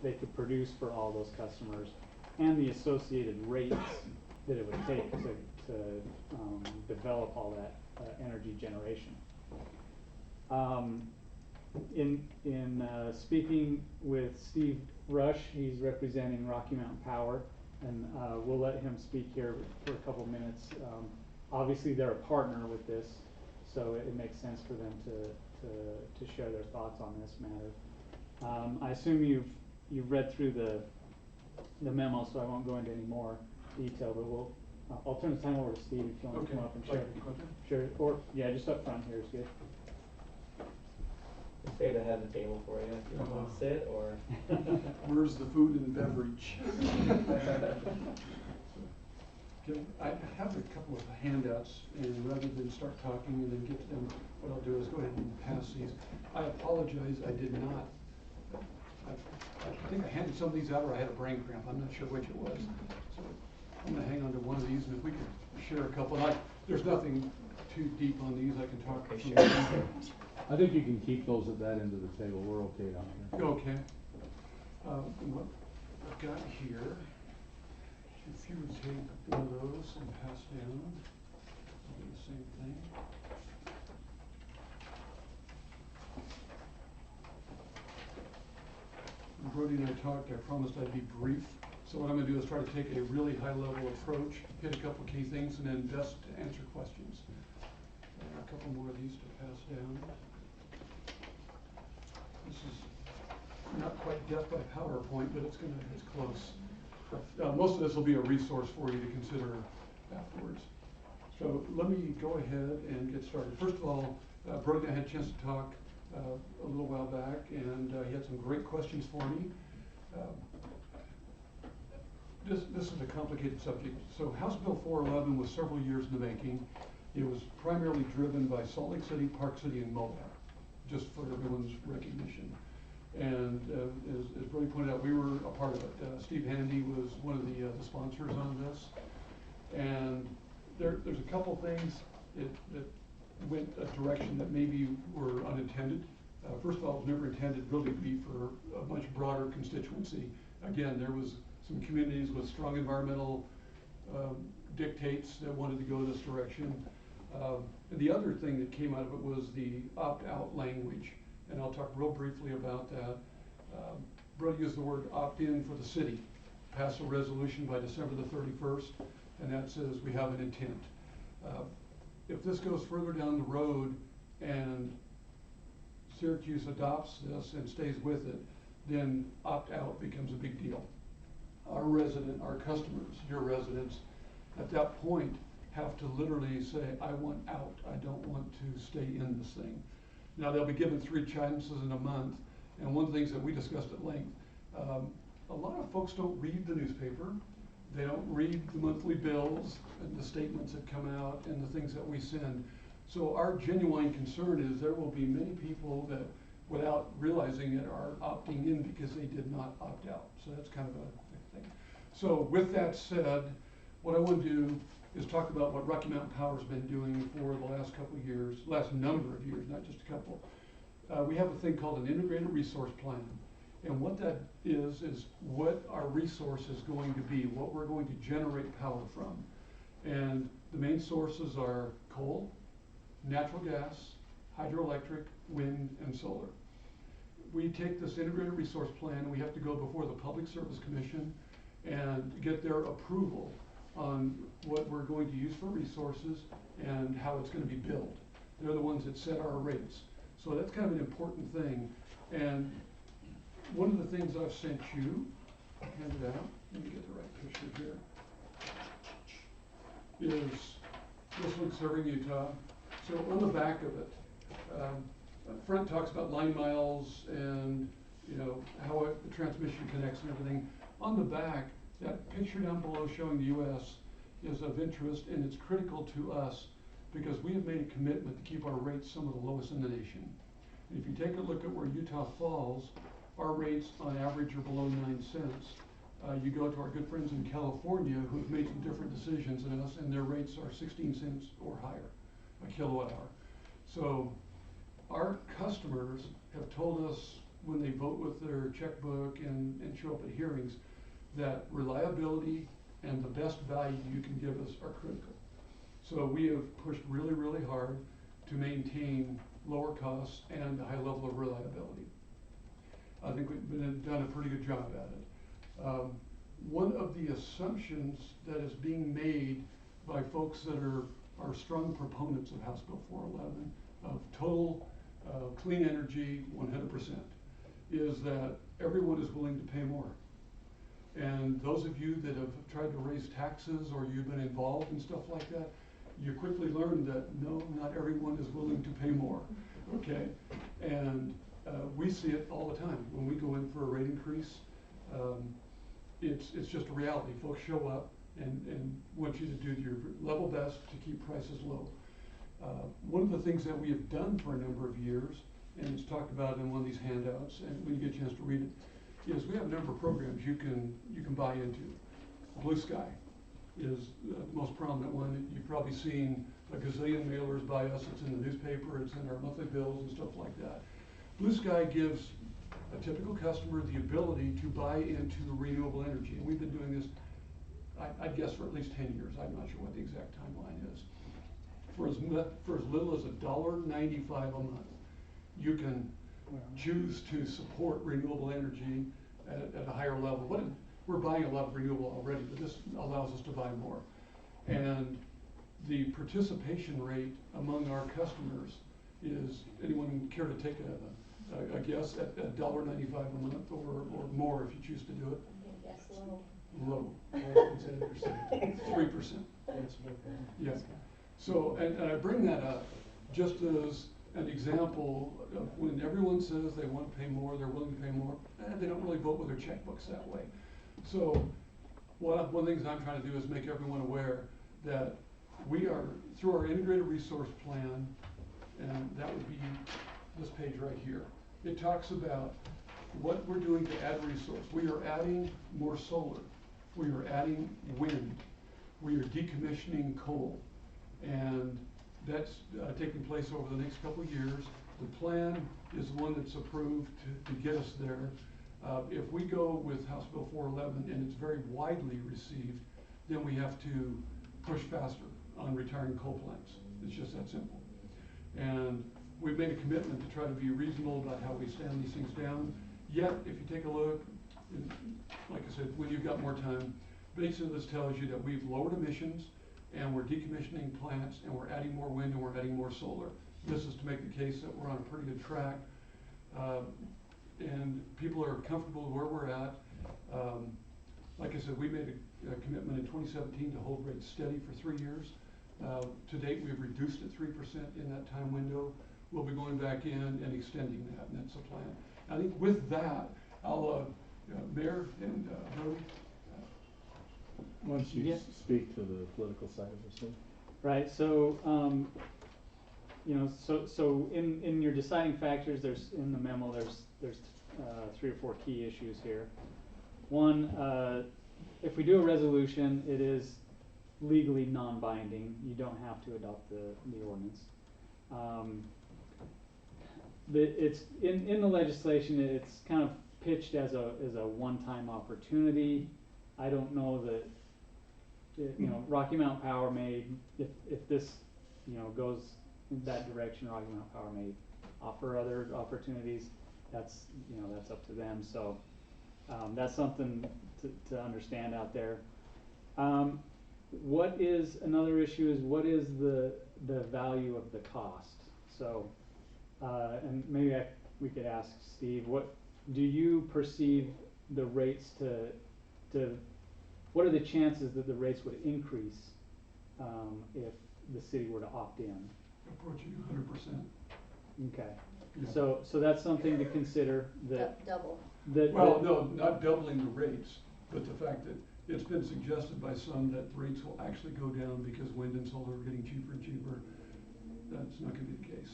they could produce for all those customers, and the associated rates that it would take to develop all that energy generation. In speaking with Steve Rush, he's representing Rocky Mountain Power, and we'll let him speak here for a couple minutes. Obviously, they're a partner with this, so it makes sense for them to share their thoughts on this matter. I assume you've read through the memo, so I won't go into any more detail, but I'll turn the time over to Steve if you want to come up and share. Sure, or yeah, just up front here is good. Say to have the table for you if you want to sit, or where's the food and beverage? Okay, I have a couple of handouts, and rather than start talking and then get to them, what I'll do is go ahead and pass these. I apologize, I did not. I think I handed some of these out, or I had a brain cramp. I'm not sure which it was. So I'm going to hang on to one of these, and if we could share a couple. There's nothing too deep on these. I can talk. I think you can keep those at that end of the table. We're okay down here. Okay. What I've got here, if you would take one of those and pass down, I'll do the same thing. Brody and I talked, I promised I'd be brief. So what I'm going to do is try to take a really high-level approach, hit a couple key things, and then best answer questions. A couple more of these to pass down. This is not quite death by PowerPoint, but it's close. Most of this will be a resource for you to consider afterwards. So let me go ahead and get started. First of all, Brody and I had a chance to talk a little while back, and he had some great questions for me. This is a complicated subject. So House Bill 411 was several years in the making. It was primarily driven by Salt Lake City, Park City, and Moab, just for everyone's recognition. And as Brody pointed out, we were a part of it. Steve Handy was one of the sponsors on this. And there's a couple things that went a direction that maybe were unintended. First of all, it was never intended really to be for a much broader constituency. Again, there was some communities with strong environmental dictates that wanted to go this direction. And the other thing that came out of it was the opt-out language, and I'll talk real briefly about that. Brody used the word opt-in for the city. Pass a resolution by December the 31st, and that says we have an intent. If this goes further down the road and Syracuse adopts this and stays with it, then opt-out becomes a big deal. Our customers, your residents, at that point have to literally say, I want out, I don't want to stay in this thing. Now they'll be given 3 chances in a month, and one of the things that we discussed at length, a lot of folks don't read the newspaper, they don't read the monthly bills and the statements that come out and the things that we send. So our genuine concern is there will be many people that, without realizing it, are opting in because they did not opt out. So that's kind of a thing. So with that said, what I want to do is talk about what Rocky Mountain Power has been doing for the last couple of years, last number of years, not just a couple. We have a thing called an integrated resource plan. And what that is what our resource is going to be, what we're going to generate power from. And the main sources are coal, natural gas, hydroelectric, wind, and solar. We take this integrated resource plan and we have to go before the Public Service Commission and get their approval on what we're going to use for resources and how it's going to be billed. They're the ones that set our rates. So that's kind of an important thing. And one of the things I've sent you, handed out, let me get the right picture here, is this one, Serving Utah. So on the back of it, front talks about line miles and how the transmission connects and everything. On the back, that picture down below showing the U.S. is of interest, and it's critical to us because we have made a commitment to keep our rates some of the lowest in the nation. And if you take a look at where Utah falls, our rates on average are below 9 cents. You go to our good friends in California who've made some different decisions than us, and their rates are 16 cents or higher a kilowatt hour. So our customers have told us when they vote with their checkbook and show up at hearings, that reliability and the best value you can give us are critical. So we have pushed really, really hard to maintain lower costs and a high level of reliability. I think we've done a pretty good job at it. One of the assumptions that is being made by folks that are strong proponents of House Bill 411 of total clean energy 100% is that everyone is willing to pay more. And those of you that have tried to raise taxes or you've been involved in stuff like that, you quickly learn that no, not everyone is willing to pay more, okay? And we see it all the time. When we go in for a rate increase, it's just a reality. Folks show up and want you to do your level best to keep prices low. One of the things that we have done for a number of years, and it's talked about in one of these handouts, and when you get a chance to read it, is we have a number of programs you can buy into. Blue Sky is the most prominent one. You've probably seen a gazillion mailers by us. It's in the newspaper, it's in our monthly bills and stuff like that. Blue Sky gives a typical customer the ability to buy into renewable energy. And we've been doing this, I'd guess, for at least 10 years. I'm not sure what the exact timeline is. For as little as $1.95 a month, you can choose to support renewable energy at a higher level. We're buying a lot of renewable already, but this allows us to buy more. And the participation rate among our customers is, anyone care to take a guess at $1.95 a month or more if you choose to do it? Yes, low. Low. 3%. Yeah. So, and I bring that up just as an example of when everyone says they want to pay more, they're willing to pay more, they don't really vote with their checkbooks that way. So one of the things I'm trying to do is make everyone aware that we are, through our integrated resource plan, and that would be this page right here. It talks about what we're doing to add resource. We are adding more solar. We are adding wind. We are decommissioning coal. And that's taking place over the next couple of years. The plan is the one that's approved to get us there. If we go with House Bill 411 and it's very widely received, then we have to push faster on retiring coal plants. It's just that simple. And we've made a commitment to try to be reasonable about how we stand these things down. Yet, if you take a look, and like I said, when you've got more time, basically this tells you that we've lowered emissions and we're decommissioning plants and we're adding more wind and we're adding more solar. This is to make the case that we're on a pretty good track. And people are comfortable with where we're at. Like I said, we made a commitment in 2017 to hold rates steady for 3 years. To date, we've reduced it 3% in that time window. We'll be going back in and extending that, and that's the plan. I think with that, I'll, Mayor and Brody. Why don't you Yeah. speak to the political side of this thing? Right, so, you know, so in your deciding factors, there's, in the memo, there's 3 or 4 key issues here. One, if we do a resolution, it is legally non-binding. You don't have to adopt the ordinance. It's in the legislation, it's kind of pitched as a one-time opportunity. I don't know that, you know, Rocky Mountain Power may, if this, you know, goes in that direction, Rocky Mountain Power may offer other opportunities. That's, you know, that's up to them. So that's something to understand out there. What is another issue is what is the value of the cost? So, and maybe we could ask Steve, what do you perceive the rates to what are the chances that the rates would increase if the city were to opt in? Approaching 100%. Okay. Yeah. So that's something to consider. That Double. Well, no, not doubling the rates, but the fact that it's been suggested by some that the rates will actually go down because wind and solar are getting cheaper and cheaper. That's not going to be the case.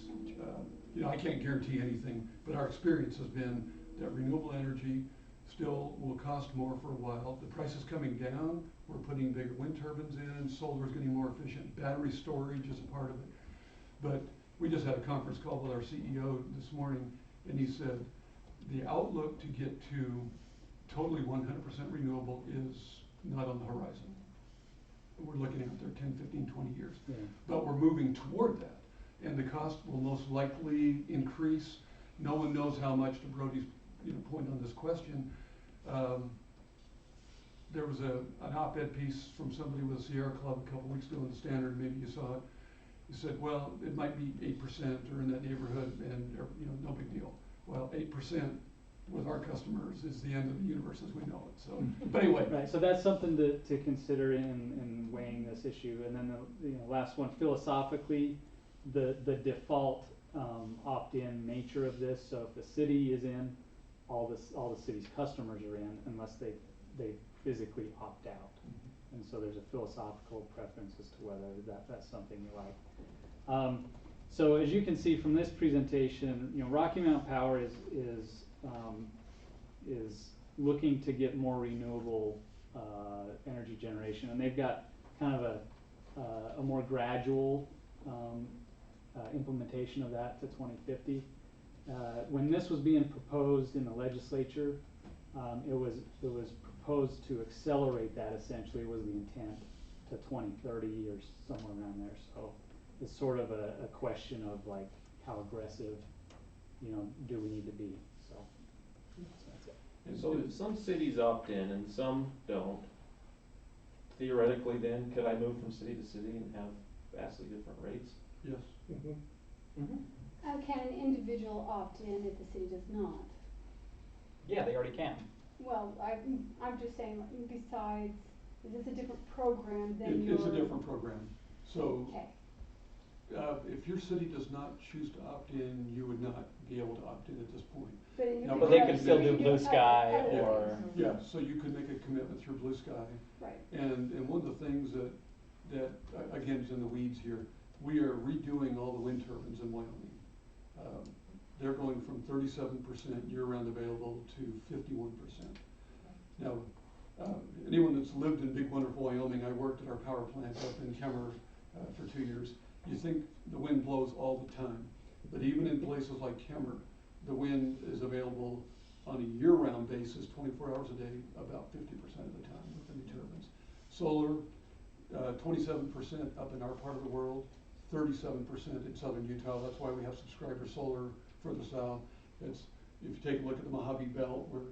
You know, I can't guarantee anything, but our experience has been that renewable energy still will cost more for a while. The price is coming down. We're putting bigger wind turbines in. Solar is getting more efficient. Battery storage is a part of it. But we just had a conference call with our CEO this morning, and he said, the outlook to get to totally 100% renewable is not on the horizon. We're looking at there 10, 15, 20 years. Yeah. But we're moving toward that. And the cost will most likely increase. No one knows how much, to Brody's point on this question. There was an op-ed piece from somebody with the Sierra Club a couple weeks ago in the Standard, maybe you saw it. He said, well, it might be 8% or in that neighborhood, and no big deal. Well, 8% with our customers is the end of the universe as we know it. So, but anyway. Right, so that's something to consider in weighing this issue. And then the last one, philosophically, the default opt-in nature of this. So if the city is in, all the city's customers are in, unless they physically opt out. And so there's a philosophical preference as to whether that's something you like. So as you can see from this presentation, Rocky Mountain Power is looking to get more renewable energy generation, and they've got kind of a more gradual implementation of that to 2050. When this was being proposed in the legislature, it was proposed to accelerate that. Essentially, was the intent to 2030 or somewhere around there. So it's sort of a question of like how aggressive, do we need to be? So that's it. And so if some cities opt in and some don't, theoretically then, could I move from city to city and have vastly different rates? Yes. Can an individual opt in if the city does not? Yeah, they already can. Well, I'm just saying, besides, is this a different program than It's a different program. So Okay. If your city does not choose to opt in, you would not be able to opt in at this point. But, But they can still do Blue Sky or. Yeah, so you could make a commitment through Blue Sky. Right. And one of the things that again is in the weeds here, we are redoing all the wind turbines in Wyoming. They're going from 37% year-round available to 51%. Now, anyone that's lived in big, wonderful Wyoming, I worked at our power plant up in Kemmer for 2 years. You think the wind blows all the time, but even in places like Kemmer, the wind is available on a year-round basis, 24 hours a day, about 50% of the time with the new turbines. Solar, 27% up in our part of the world, 37% in southern Utah. That's why we have subscriber solar further south. If you take a look at the Mojave Belt, where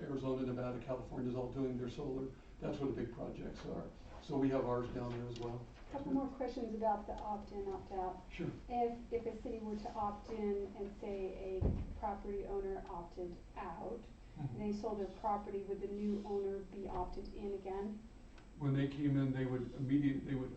Arizona, Nevada, California is all doing their solar, that's where the big projects are. So we have ours down there as well. A couple more questions about the opt-in, opt-out. Sure. If a city were to opt in and say a property owner opted out, and they sold their property, would the new owner be opted in again? When they came in, they would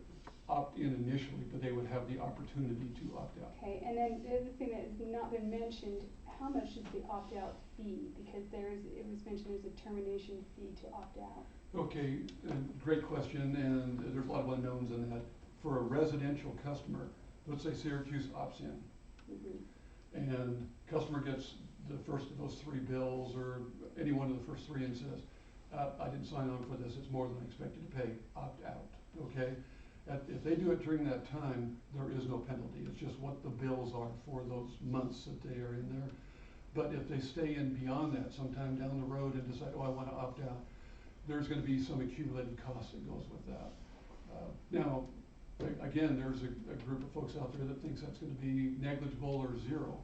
opt in initially, but they would have the opportunity to opt out. Okay, and then the other thing that has not been mentioned, how much is the opt-out fee? Because it was mentioned there's a termination fee to opt out. Okay, great question, and there's a lot of unknowns in that. For a residential customer, let's say Syracuse opts in, and customer gets the first of those 3 bills, or any one of the first 3, and says, I didn't sign on for this, it's more than I expected to pay, opt out, okay? If they do it during that time, there is no penalty. It's just what the bills are for those months that they are in there. But if they stay in beyond that, sometime down the road, and decide, oh, I want to opt out, there's going to be some accumulated cost that goes with that. Now, again, there's a group of folks out there that thinks that's going to be negligible or 0.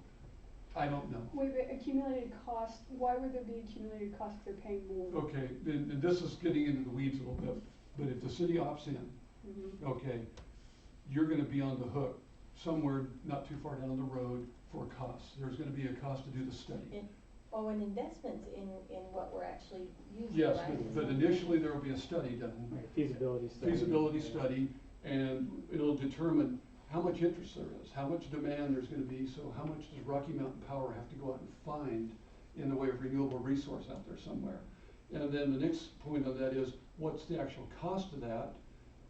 I don't know. Wait, but accumulated cost, why would there be accumulated cost if they're paying more? Okay, and this is getting into the weeds a little bit, but if the city opts in, okay, you're going to be on the hook somewhere not too far down the road for costs. There's going to be a cost to do the study. And investments in what we're actually using, Yes, right? but initially there will be a study done. Right, feasibility study. Feasibility study, and it'll determine how much interest there is, how much demand there's going to be, so how much does Rocky Mountain Power have to go out and find in the way of renewable resource out there somewhere. And then the next point on that is, what's the actual cost of that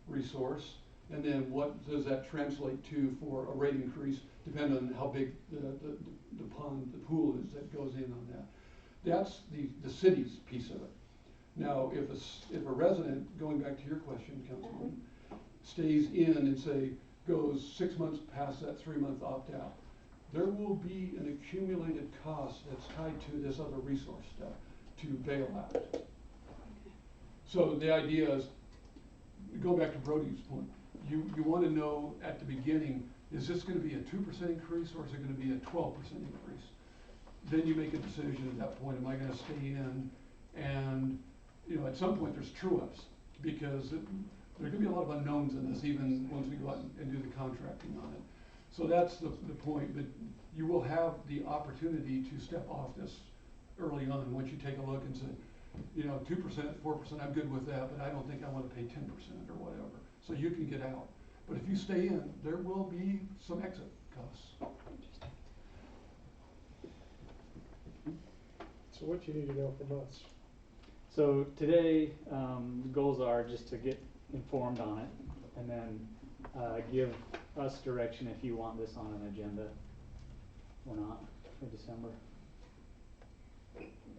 resource, and then what does that translate to for a rate increase, depending on how big the pond, the pool is that goes in on that. That's the city's piece of it. Now, if a resident, going back to your question, Councilman, stays in and say, goes 6 months past that 3-month opt-out, there will be an accumulated cost that's tied to this other resource stuff to bail out. So the idea is, go back to Brody's point, you wanna know at the beginning, is this gonna be a 2% increase or is it gonna be a 12% increase? Then you make a decision at that point, am I gonna stay in? And, you know, at some point there's true ups, because there are gonna be a lot of unknowns in this, even once we go out and do the contracting on it. So that's the point, but you will have the opportunity to step off this early on, once you take a look and say, you know, 2%, 4%, I'm good with that, but I don't think I wanna pay 10% or whatever. So you can get out. But if you stay in, there will be some exit costs. So what you need to know from us? So today, the goals are just to get informed on it, and then give us direction if you want this on an agenda or not for December.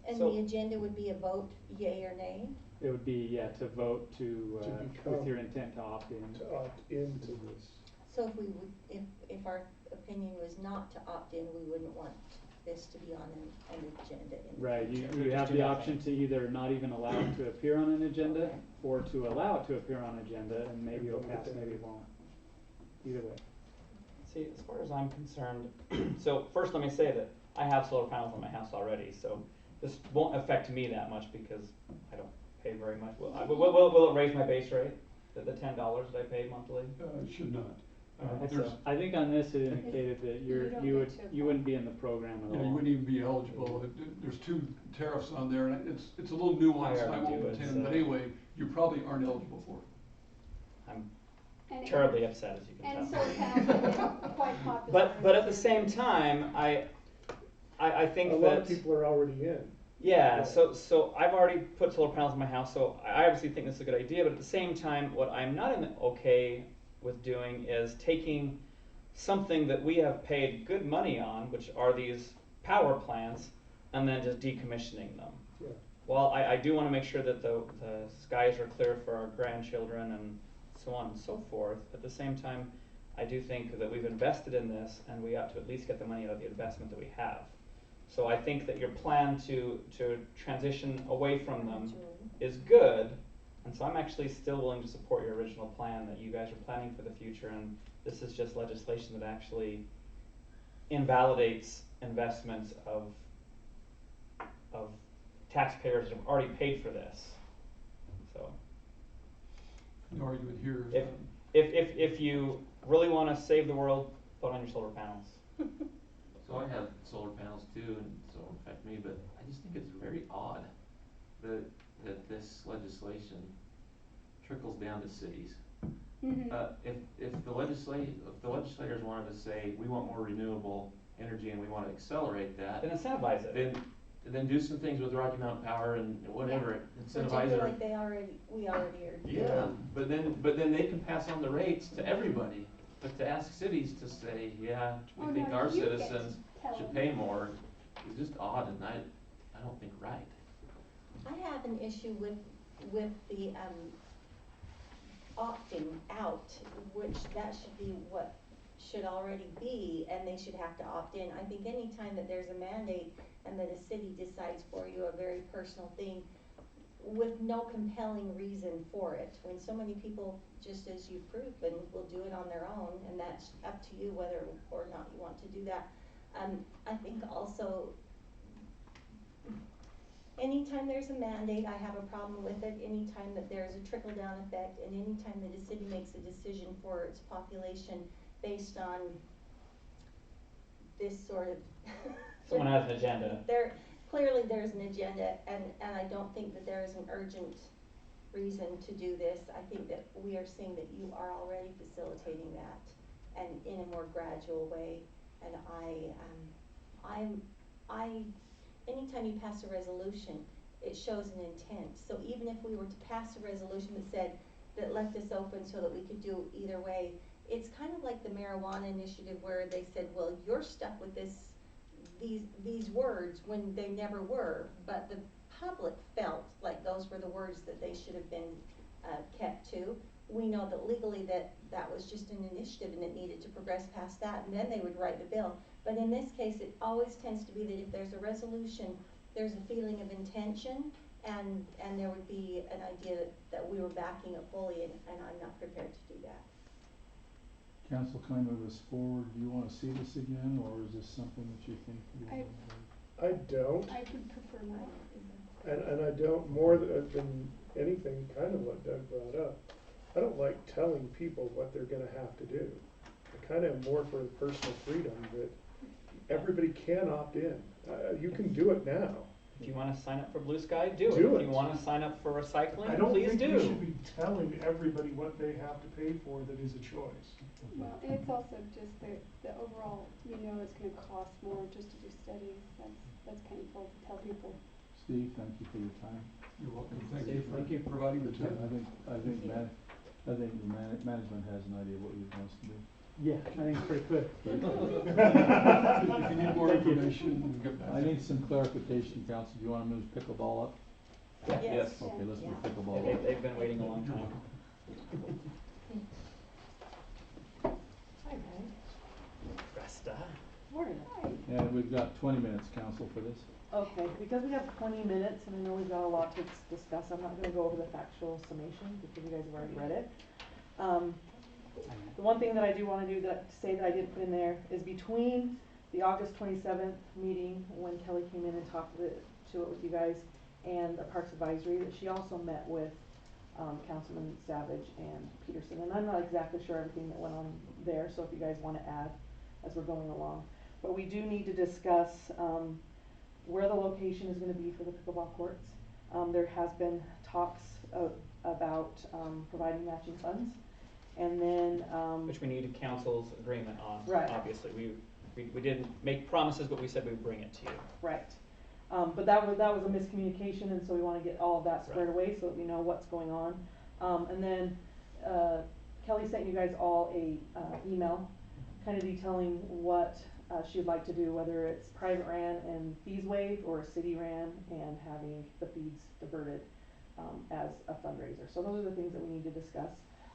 And So- the agenda would be a vote, yea or nay? It would be, yeah, to vote to, with become- your intent to opt in. To opt into this. So if we would, if our opinion was not to opt in, we wouldn't want this to be on an agenda in the Right, you, future. you have do the nothing. option to either not even allow it to appear on an agenda, or to allow it to appear on an agenda, and maybe it'll pass, maybe it won't. Either way. See, as far as I'm concerned, so first let me say that I have solar panels on my house already, so this won't affect me that much because I don't pay very much. Will it raise my base rate, the $10 that I pay monthly? Should not. There's- I think on this it indicated that You don't you get would, to you wouldn't be in the program at Yeah, all. you wouldn't even be eligible. There's two tariffs on there, and it's a little nuanced, I already won't do it, pretend, but so- anyway, you probably aren't eligible for it. I'm And- terribly upset, as you can And tell. solar panels have been quite popular. But at the same time, I think A that lot of people are already in. yeah, Yeah. so I've already put solar panels on my house, so I obviously think this is a good idea, but at the same time, what I'm not okay with doing is taking something that we have paid good money on, which are these power plants, and then just decommissioning them. Yeah. While I do want to make sure that the skies are clear for our grandchildren and so on and so forth, at the same time, I do think that we've invested in this and we ought to at least get the money out of the investment that we have. So I think that your plan to transition away from them Gradually. is good, and so I'm actually still willing to support your original plan that you guys are planning for the future, and this is just legislation that actually invalidates investments of taxpayers that have already paid for this. So The argument here is, if you really wanna save the world, vote on your solar panels. So I have solar panels too, and so it won't affect me, but I just think it's very odd that this legislation trickles down to cities. Mhm. If the legislators wanted to say, we want more renewable energy and we wanna accelerate that, Then incentivize it. then do some things with Rocky Mountain Power and whatever, Which I incentivize feel it. like we already are. Yeah, but then they can pass on the rates to everybody, but to ask cities to say, yeah, Oh, we think no, our you get to citizens tell should them. pay more, is just odd, and I don't think right. I have an issue with the, opting out, which that should be what should already be, and they should have to opt in. I think anytime that there's a mandate and that a city decides for you a very personal thing with no compelling reason for it, when so many people, just as you've proven, will do it on their own, and that's up to you whether or not you want to do that. I think also, anytime there's a mandate, I have a problem with it. Anytime that there's a trickle-down effect, and anytime that a city makes a decision for its population based on this sort of Someone has an agenda. Clearly there's an agenda, and I don't think that there is an urgent reason to do this. I think that we are seeing that you are already facilitating that, and in a more gradual way. And anytime you pass a resolution, it shows an intent. So even if we were to pass a resolution that left us open so that we could do either way, it's kind of like the marijuana initiative where they said, well, you're stuck with these words when they never were, but the public felt like those were the words that they should have been kept to. We know that legally that was just an initiative and it needed to progress past that, and then they would write the bill. But in this case, it always tends to be that if there's a resolution, there's a feeling of intention, and there would be an idea that we were backing it fully, and I'm not prepared to do that. Council, can I move us forward? Do you wanna see this again, or is this something that you think you I- want I don't, I would prefer not. and I don't, more than anything, kind of what Doug brought up. I don't like telling people what they're gonna have to do. I kinda am more for personal freedom, that everybody can opt in. You can do it now. If you wanna sign up for Blue Sky, do it. Do If it. you wanna sign up for I recycling, don't please think do. we should be telling everybody what they have to pay for that is a choice. Well, and it's also just the overall, it's gonna cost more just to do studies, that's painful to tell people. Steve, thank you for your time. You're welcome. Thank Steve, you thank you. for providing the time. I think the management has an idea of what you want us to do. Yeah, I think it's pretty clear. If you need more Thank you. information, we'll get back. I need some clarification, council. Do you wanna move pickleball up? Yes. Okay, let's move Yeah. pickleball They- up. They've been waiting a long You're time. welcome. Hi, Ray. Resta. Morning. And we've got 20 minutes, council, for this. Okay, because we have 20 minutes and I know we've got a lot to discuss, I'm not gonna go over the factual summation because you guys have already read it. The one thing that I do wanna do to say that I didn't put in there is between the August 27th meeting, when Kelly came in and talked to it with you guys, and the Parks Advisory, that she also met with Councilman Savage and Peterson, and I'm not exactly sure everything that went on there, so if you guys wanna add as we're going along. But we do need to discuss where the location is gonna be for the pickleball courts. There has been talks about providing matching funds, and then Which we need council's agreement on, Right. obviously. We didn't make promises, but we said we'd bring it to you. right. But that was a miscommunication, and so we wanna get all of that squared away so that we know what's going on. And then Kelly sent you guys all a email kind of detailing what she would like to do, whether it's private ran and fees waived, or city ran and having the fees diverted as a fundraiser. So those are the things that we need to discuss.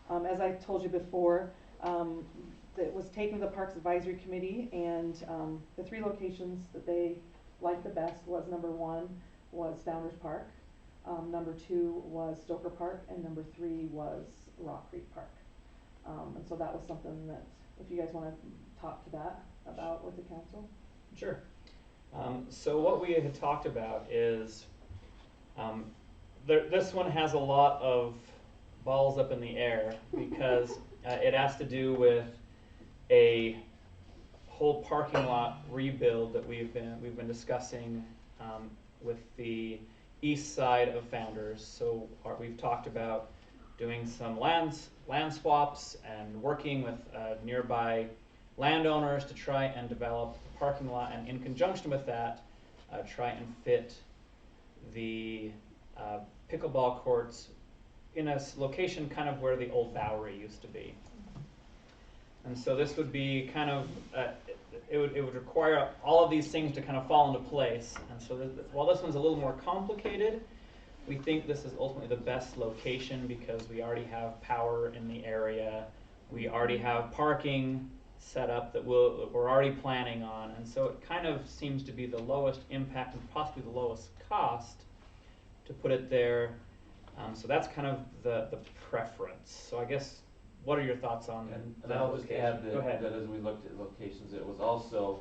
As I told you before, it was taken to the Parks Advisory Committee, and the three locations that they liked the best was, number 1 was Founders Park, number 2 was Stoker Park, and number 3 was Rock Creek Park. And so that was something that, if you guys wanna talk to that about with the council. Sure. So what we had talked about is, this one has a lot of balls up in the air because it has to do with a whole parking lot rebuild that we've been discussing with the east side of Founders. So we've talked about doing some land swaps and working with nearby landowners to try and develop a parking lot, and in conjunction with that, try and fit the pickleball courts in a location kind of where the old Bowery used to be. And so this would be kind of, it would require all of these things to kind of fall into place. And so while this one's a little more complicated, we think this is ultimately the best location because we already have power in the area. We already have parking set up that we're already planning on. And so it kind of seems to be the lowest impact and possibly the lowest cost to put it there. So that's kind of the preference. So I guess, what are your thoughts on And that I'll just location? add Go ahead. that as we looked at locations, it was also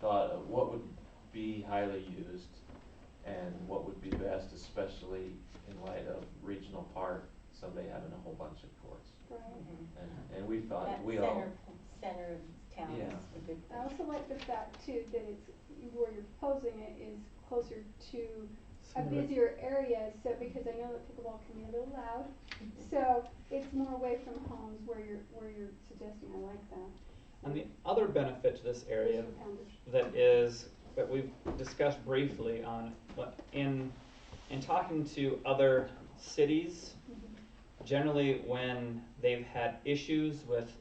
thought of what would be highly used and what would be best, especially in light of regional park, someday having a whole bunch of courts. Right. And we thought, That we all, center of town Yeah. is a good I thing. also like the fact too that it's, where you're proposing it is closer to a Sort of. busier area, so because I know that pickleball can be a little loud, so it's more away from homes where you're suggesting. I like that. And the other benefit to this area For Pounders. that we've discussed briefly on, but in talking to other cities, generally when they've had issues with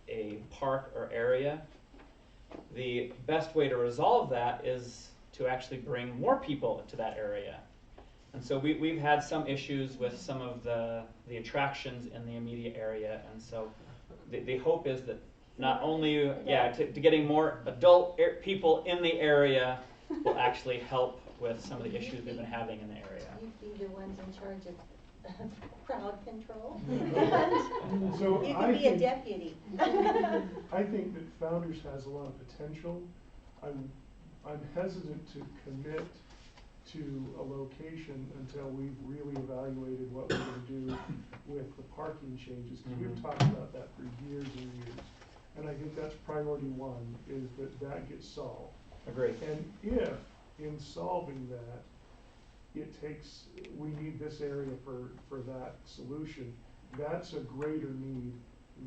a park or area, the best way to resolve that is to actually bring more people to that area. And so we've had some issues with some of the attractions in the immediate area, and so the hope is that not only, yeah, to getting more adult people in the area will actually help with some of the issues we've been having in the area. You'd be the ones in charge of crowd control. So You I could be a think- deputy. I think that Founders has a lot of potential. I'm hesitant to commit to a location until we've really evaluated what we're gonna do with the parking changes, because we've talked about that for years and years. And I think that's priority one, is that gets solved. Agreed. And if, in solving that, we need this area for that solution, that's a greater need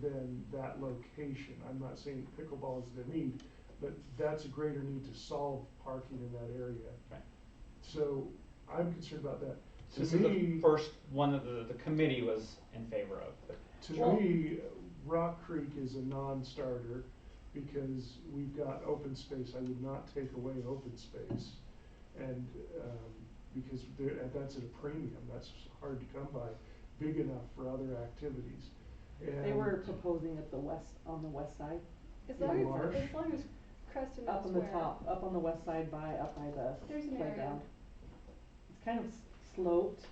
than that location. I'm not saying pickleball is the need, but that's a greater need to solve parking in that area. Right. So I'm concerned about that. This To is the me, first one that the committee was in favor of. But to me, Rock Creek is a non-starter because we've got open space. I would not take away open space. And, because that's at a premium, that's hard to come by, big enough for other activities. They were proposing at on the west side, As In long Marsh? as Creston knows up on the where. top, up on the west side up by the There's an area. playground. It's kind of sloped.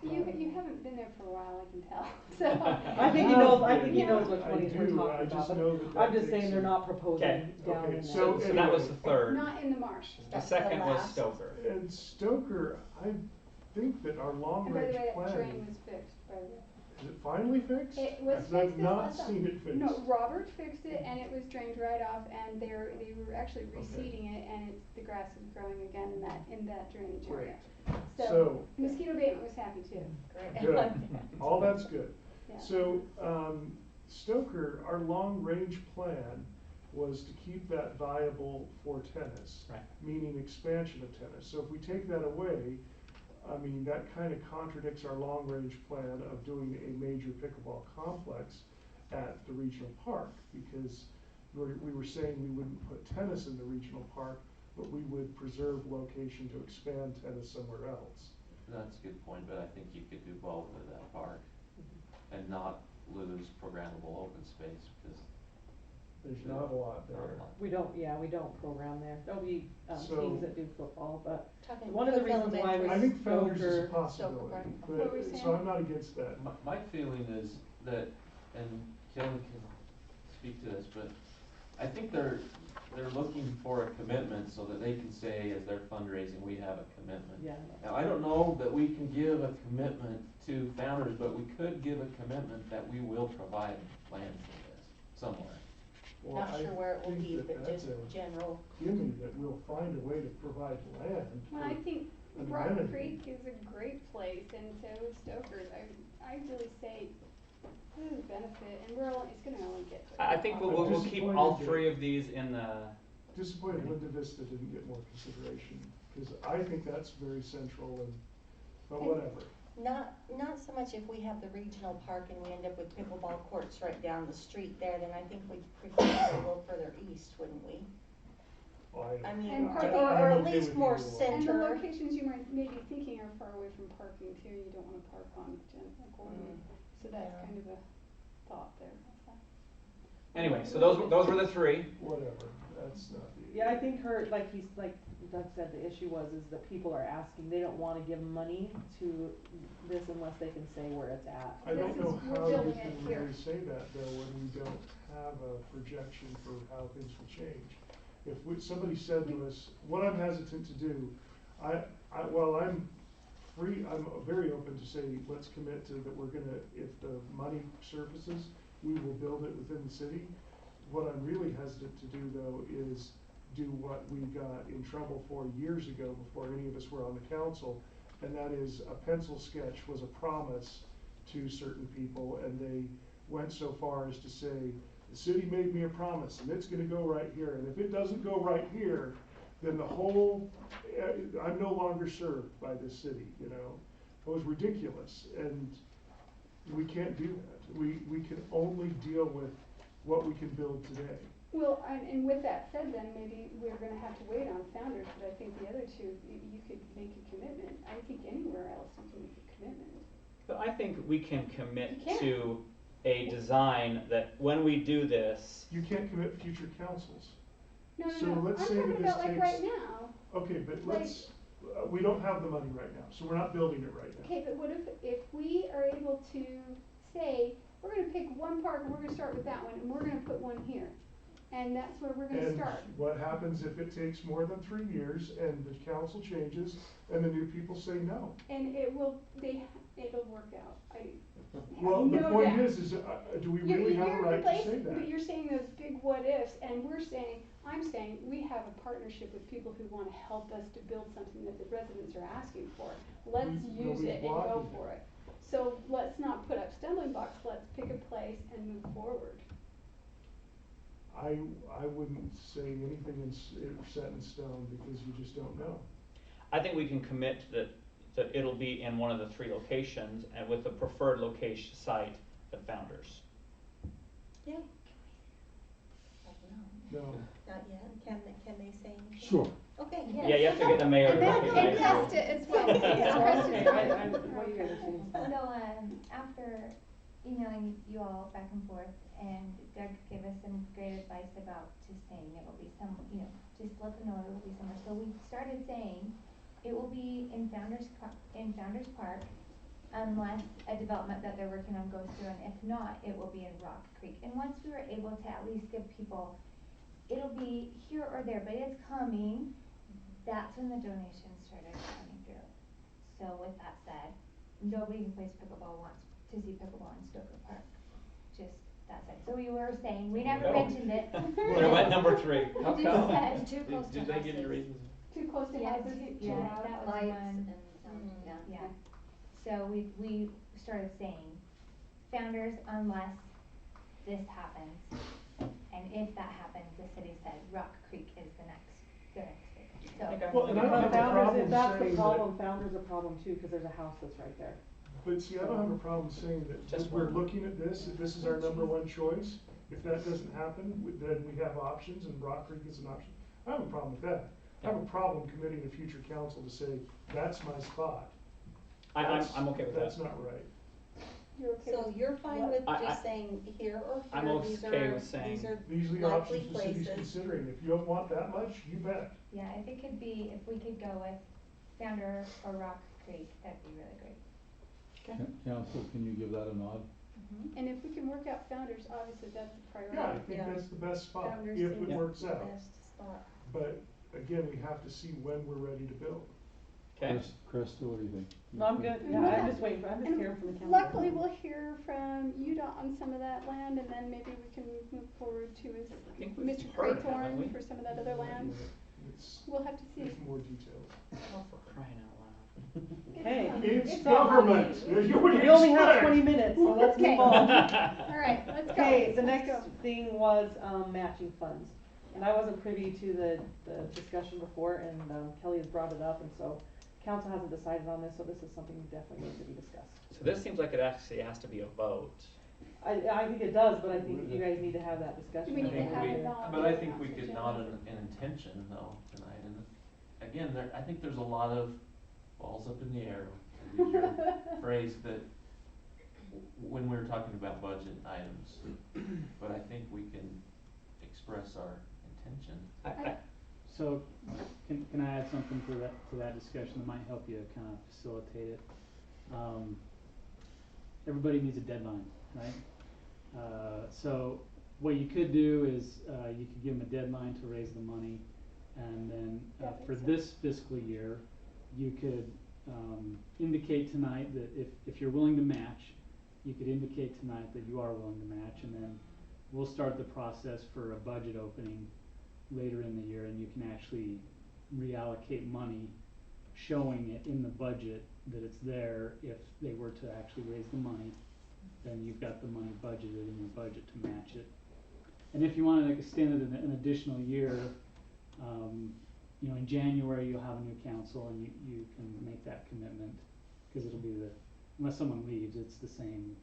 You haven't been there for a while, I can tell, so. I think he knows which I one we're do, talking I just about, know but that I'm that just saying takes they're a- not proposing Okay. down Okay, in so there. so that was anyway. the third. Not in the marsh. The That's second the was last. Stoker. And Stoker, I think that our And by the long-range way, that plan, drain was fixed, by the way. is it finally fixed? It was I've fixed this not last seen it fixed. No, Robert fixed it and it was drained right off and they were actually reseeding it and the grass is growing again in that drainage area. So- Mosquito abatement was happy too. Good, all that's good. Yeah. So, Stoker, our long-range plan was to keep that viable for tennis. Right. Meaning expansion of tennis. So if we take that away, I mean, that kind of contradicts our long-range plan of doing a major pickleball complex at the regional park, because we were saying we wouldn't put tennis in the regional park, but we would preserve location to expand tennis somewhere else. That's a good point, but I think you could do both at that park and not lose programmable open space, because There's not a lot not a there. lot. We don't program there. There'll be, So- teams that do football, but Talking one of the Cliff reasons why Elementary. I think Founders is a Stoker- possibility, Park. What were you but, so saying? I'm not against that. My feeling is that, and Kelly can speak to this, but I think they're looking for a commitment so that they can say, as they're fundraising, we have a commitment. yeah. Now, I don't know that we can give a commitment to Founders, but we could give a commitment that we will provide land for this somewhere. Well, Not I sure where it will think be, that but that's just a general. gimme that we'll find a way to provide land. Well, I for think an Rock amenity. Creek is a great place and so is Stoker's. I really say this is a benefit and it's gonna only get. I think I'm we'll keep disappointed all that- three of these in the, Disappointed Linda Vista didn't get more consideration, because I think that's very central but whatever. Not so much if we have the regional park and we end up with pickleball courts right down the street there, then I think we'd prefer to go a little further east, wouldn't we? Well, I mean, And or parking- or I'm at okay least with more either one. And the center. locations you might maybe thinking are far away from parking too, you don't wanna park on Gordon, so that's Yeah. kind of a thought there. anyway, so those were the three. Whatever, that's not the. Yeah, I think like Doug said, the issue is that people are asking, they don't wanna give money to this unless they can say where it's at. I don't know We're how you building can it here. really say that though, when we don't have a projection for how things will change. If somebody said to us, what I'm hesitant to do, I'm very open to say, let's commit to that we're gonna, if the money surfaces, we will build it within the city. What I'm really hesitant to do though is do what we got in trouble for years ago before any of us were on the council, and that is a pencil sketch was a promise to certain people, and they went so far as to say, the city made me a promise, and it's gonna go right here, and if it doesn't go right here, then the whole, I'm no longer served by this city, you know? It was ridiculous, and we can't do that. We can only deal with what we can build today. Well, and with that said then, maybe we're gonna have to wait on Founders, but I think the other two, you could make a commitment. I think anywhere else you can make a commitment. But I think we can commit You can. to a design that when we do this, You can't commit future councils. No, So no, no, I'm let's say talking that this about like right takes- now. Okay, but let's, we don't have the money right now, so we're not building it right now. Okay, but what if we are able to say, we're gonna pick one park and we're gonna start with that one, and we're gonna put one here, and that's where we're gonna And start. what happens if it takes more than 3 years and the council changes and the new people say no? And it'll work out, I have Well, the no point doubt. is do we really have a right to say But that? you're saying those big what ifs, and I'm saying, we have a partnership with people who wanna help us to build something that the residents are asking for. Let's use Nobody's it and go blocking for it. So let's not put up stumbling blocks, let's pick a place and move forward. I wouldn't say anything set in stone because you just don't know. I think we can commit that it'll be in one of the 3 locations and with the preferred location site at Founders. Yeah. No, No. not yet. Can they say anything? Sure. Okay, Yeah, you have to get the mayor to And then, recognize and you. Krista as well. Okay, Krista's I, fine. what you guys are saying is fine. So, after emailing you all back and forth, and Doug gave us some great advice about just saying it will be some, just let them know it will be somewhere. So we started saying it will be in Founders Park, unless a development that they're working on goes through, and if not, it will be in Rock Creek. And once we were able to at least give people, it'll be here or there, but it's coming, that's when the donations started coming through. So with that said, nobody who plays pickleball wants to see pickleball in Stoker Park. Just, that's it. So we were saying, we never No. mentioned it. We're at number 3. How Just come? said, Too close to Did they give you houses. reasons? Too close to Yeah, houses, too yeah, loud. that was Lights one. and sound, yeah. Yeah, so we started saying, Founders, unless this happens, and if that happens, the city said Rock Creek is the next big. So, Well, and I don't But have a Founders, problem if that's the saying problem, Founders a problem too, cause there's a house that's right there. But see, I don't have a problem saying that Just we're one. looking at this, if this is our number 1 choice. If that doesn't happen, then we have options and Rock Creek is an option. I have a problem with that. I have a problem committing a future council to say, that's my spot. I'm okay with that. That's not right. You're okay So with you're fine what? with I- just saying here or I'm here, okay with saying- These are the likely options the city's places. considering. If you don't want that much, you bet. yeah, if it could be, if we could go with Founder or Rock Creek, that'd be really great. Council, can you give that a nod? And if we can work out Founders, obviously that's the priority. Yeah, I think Yeah. that's the best spot, Founders if it seems works the out. best spot. But again, we have to see when we're ready to build. Okay. Krista, what do you think? No, I'm good, yeah, I'm just waiting I'm just And hearing from the council. luckily, we'll hear from UDOT on some of that land, and then maybe we can move forward to I think we've Mr. heard, haven't we? Craythorne for some of that other land. It's, We'll have to see. there's more details. Oh, for crying out loud. Hey. It's all government. money. You would We only have expect. 20 minutes, so let's Okay. move on. All right, let's go. Okay, the Let's next go. thing was, matching funds. And I wasn't privy to the discussion before, and, Kelly has brought it up, and so council hasn't decided on this, so this is something that definitely needs to be discussed. So this seems like it actually has to be a vote. I think it does, but I think you guys need to have that discussion. We need to think have we- it all. But I think we could nod an intention though tonight, and again, I think there's a lot of balls up in the air, to use your phrase, that when we were talking about budget items, but I think we can express our intention. So, can I add something to that discussion that might help you kind of facilitate it? Everybody needs a deadline, right? So what you could do is, you could give them a deadline to raise the money, and then, That for makes this fiscal year, you could, indicate tonight that if you're willing to match, you could indicate tonight that you are willing to match, and then we'll start the process for a budget opening later in the year, and you can actually reallocate money, showing it in the budget that it's there. If they were to actually raise the money, then you've got the money budgeted in your budget to match it. And if you wanna extend it an additional year, in January you'll have a new council, and you can make that commitment, cause it'll be unless someone leaves, it's the same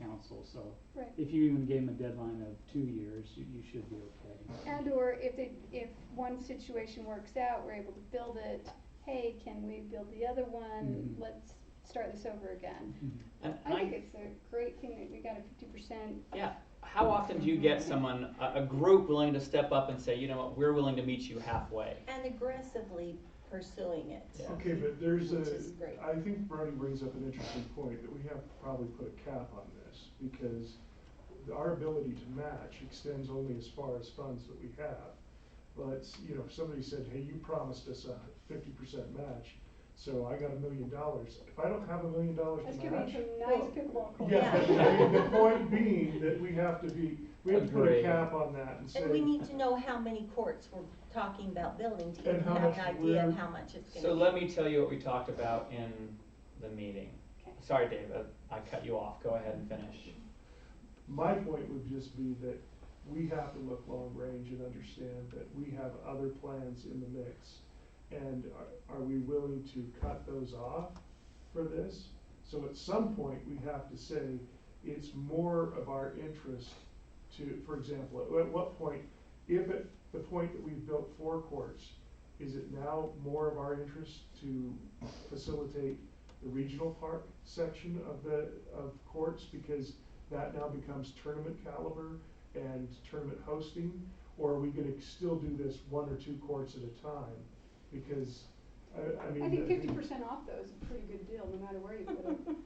council, so. Right. If you even gave them a deadline of 2 years, you should be okay. And or if one situation works out, we're able to build it, hey, can we build the other one? Mhm. Let's start this over again. And I think it's a great thing that we got a 50%. yeah, how often do you get someone, a group willing to step up and say, you know what, we're willing to meet you halfway? And aggressively pursuing it. Yeah. Okay, but there's Which is great. I think Brody brings up an interesting point, that we have to probably put a cap on this, because our ability to match extends only as far as funds that we have. But, you know, if somebody said, hey, you promised us a 50% match, so I got $1 million. If I don't have $1 million to Let's match. give me some nice pickleball courts. Yeah, but I mean, the point being that we have to put a Agree. cap on that and say. And we need to know how many courts we're talking about building to And even how have much an idea of we're- how much it's gonna be. So let me tell you what we talked about in the meeting. Okay. Sorry, Dave, I cut you off. Go ahead and finish. My point would just be that we have to look long range and understand that we have other plans in the mix. And are we willing to cut those off for this? So at some point, we have to say, it's more of our interest to, for example, at what point, if at the point that we've built 4 courts, is it now more of our interest to facilitate the regional park section of courts, because that now becomes tournament caliber and tournament hosting? Or are we gonna still do this 1 or 2 courts at a time? Because, I mean. I think 50% off though is a pretty good deal, no matter where you put it.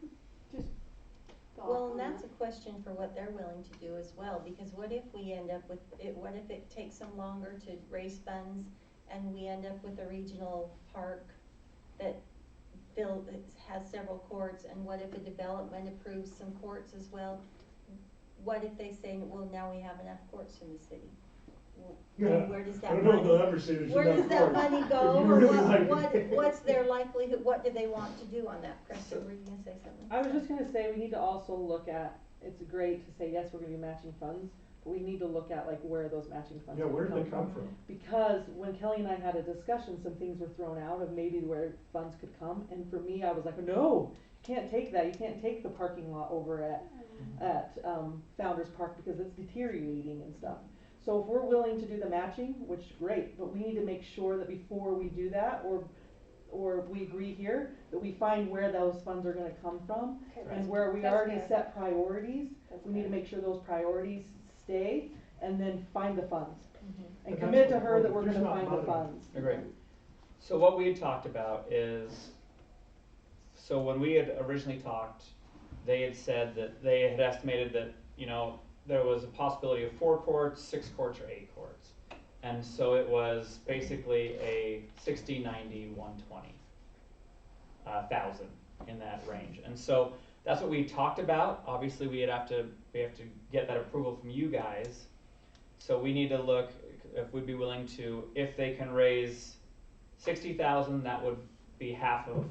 Just thought Well, on and that's that. a question for what they're willing to do as well, because what if we end up with, what if it takes them longer to raise funds and we end up with a regional park that has several courts, and what if a development approves some courts as well? What if they say, well, now we have enough courts in the city? Where does that I don't know if they'll money, ever say there's where does enough that courts. money If go, you or really like what, it. what's their likelihood, what do they want to do on that? Preston, were you gonna say something? I was just gonna say, we need to also look at, it's great to say, yes, we're gonna be matching funds, but we need to look at like where those matching funds Yeah, are where gonna do they come from? Because when Kelly and I had a discussion, some things were thrown out of maybe where funds could come, and for me, I was like, no, you can't take that, you can't take the parking lot over at Founder's Park because it's deteriorating and stuff. So if we're willing to do the matching, which great, but we need to make sure that before we do that, or we agree here, that we find where those funds are gonna come from, Okay, and where we that's already fair. set priorities, That's we need to fair. make sure those priorities stay, and then find the funds. Mhm. And But commit that's to my her that point. we're There's gonna not find the money. funds. Agreed. So what we had talked about is, so when we had originally talked, they had said that they had estimated that, you know, there was a possibility of 4 courts, 6 courts, or 8 courts. And so it was basically a 60, 90, 120 thousand in that range. And so that's what we talked about. Obviously, we have to get that approval from you guys. So we need to look if we'd be willing to, if they can raise 60,000, that would be half of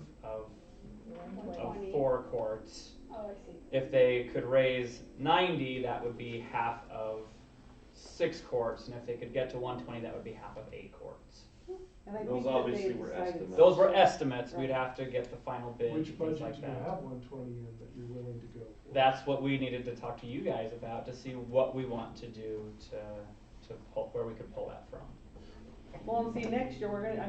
120. 4 courts. Oh, I see. If they could raise 90, that would be half of 6 courts, and if they could get to 120, that would be half of 8 courts. And I Those think that obviously they were decided- estimates. Those were estimates. Right. We'd have to get the final bid and Which things budget like do you that. have 120 in that you're willing to go for? That's what we needed to talk to you guys about to see what we want to do to pull, where we could pull that from. Well, and see, next year,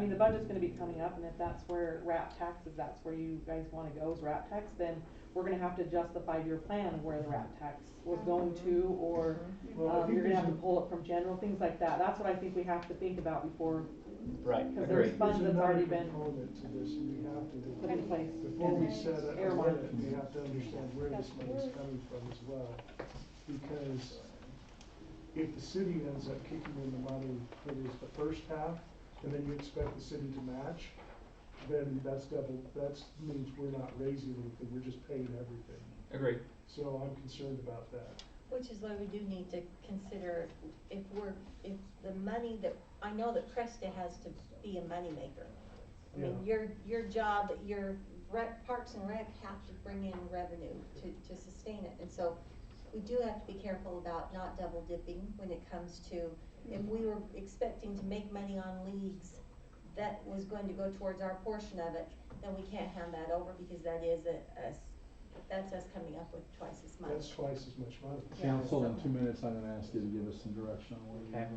the budget's gonna be coming up, and if that's where RAP tax, if that's where you guys wanna go, is RAP tax, then we're gonna have to adjust the 5-year plan of where the RAP tax was going to, or, Well, I think you're gonna have to there's pull it from general, things like that. That's what I think we have to think about before, Right, because agree. there's funds that's already been component to this, and we have put in to, place. before we set a Airline. limit, we have to understand where this money's coming from as well. Because if the city ends up kicking in the money for the first half, and then you expect the city to match, then that means we're not raising anything, we're just paying everything. Agree. So I'm concerned about that. Which is why we do need to consider if the money that, I know that Cresta has to be a moneymaker. I mean, your job, Parks and Rec have to bring in revenue to sustain it, and so we do have to be careful about not double dipping when it comes to, if we were expecting to make money on leagues that was going to go towards our portion of it, then we can't hand that over, because that is that's us coming up with twice as much. That's twice as much money. Council, in 2 minutes, I'm gonna ask you to give us some direction on where you Okay.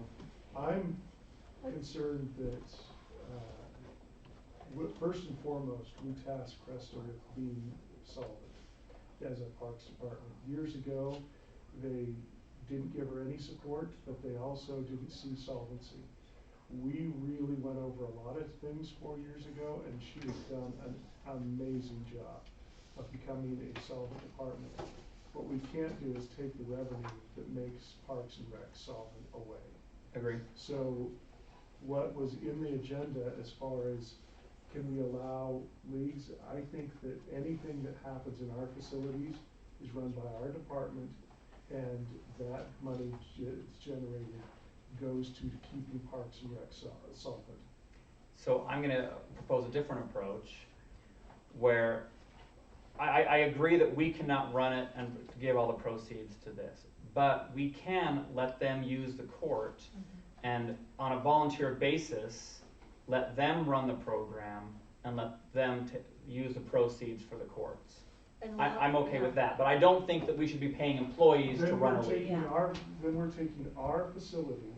go. I'm concerned that, First and foremost, we tasked Cresta with being solvent as a Parks Department. Years ago, they didn't give her any support, but they also didn't see solvency. We really went over a lot of things 4 years ago, and she has done an amazing job of becoming a solvent department. What we can't do is take the revenue that makes Parks and Rec solvent away. Agree. So what was in the agenda as far as can we allow leagues, I think that anything that happens in our facilities is run by our department, and that money that's generated goes to keeping Parks and Rec solvent. So I'm gonna propose a different approach, where I agree that we cannot run it and give all the proceeds to this, but we can let them use the court, and on a volunteer basis, let them run the program and let them use the proceeds for the courts. And I'm okay yeah. with that, but I don't think that we should be paying employees to Then run we're a league. taking Yeah. then we're taking our facility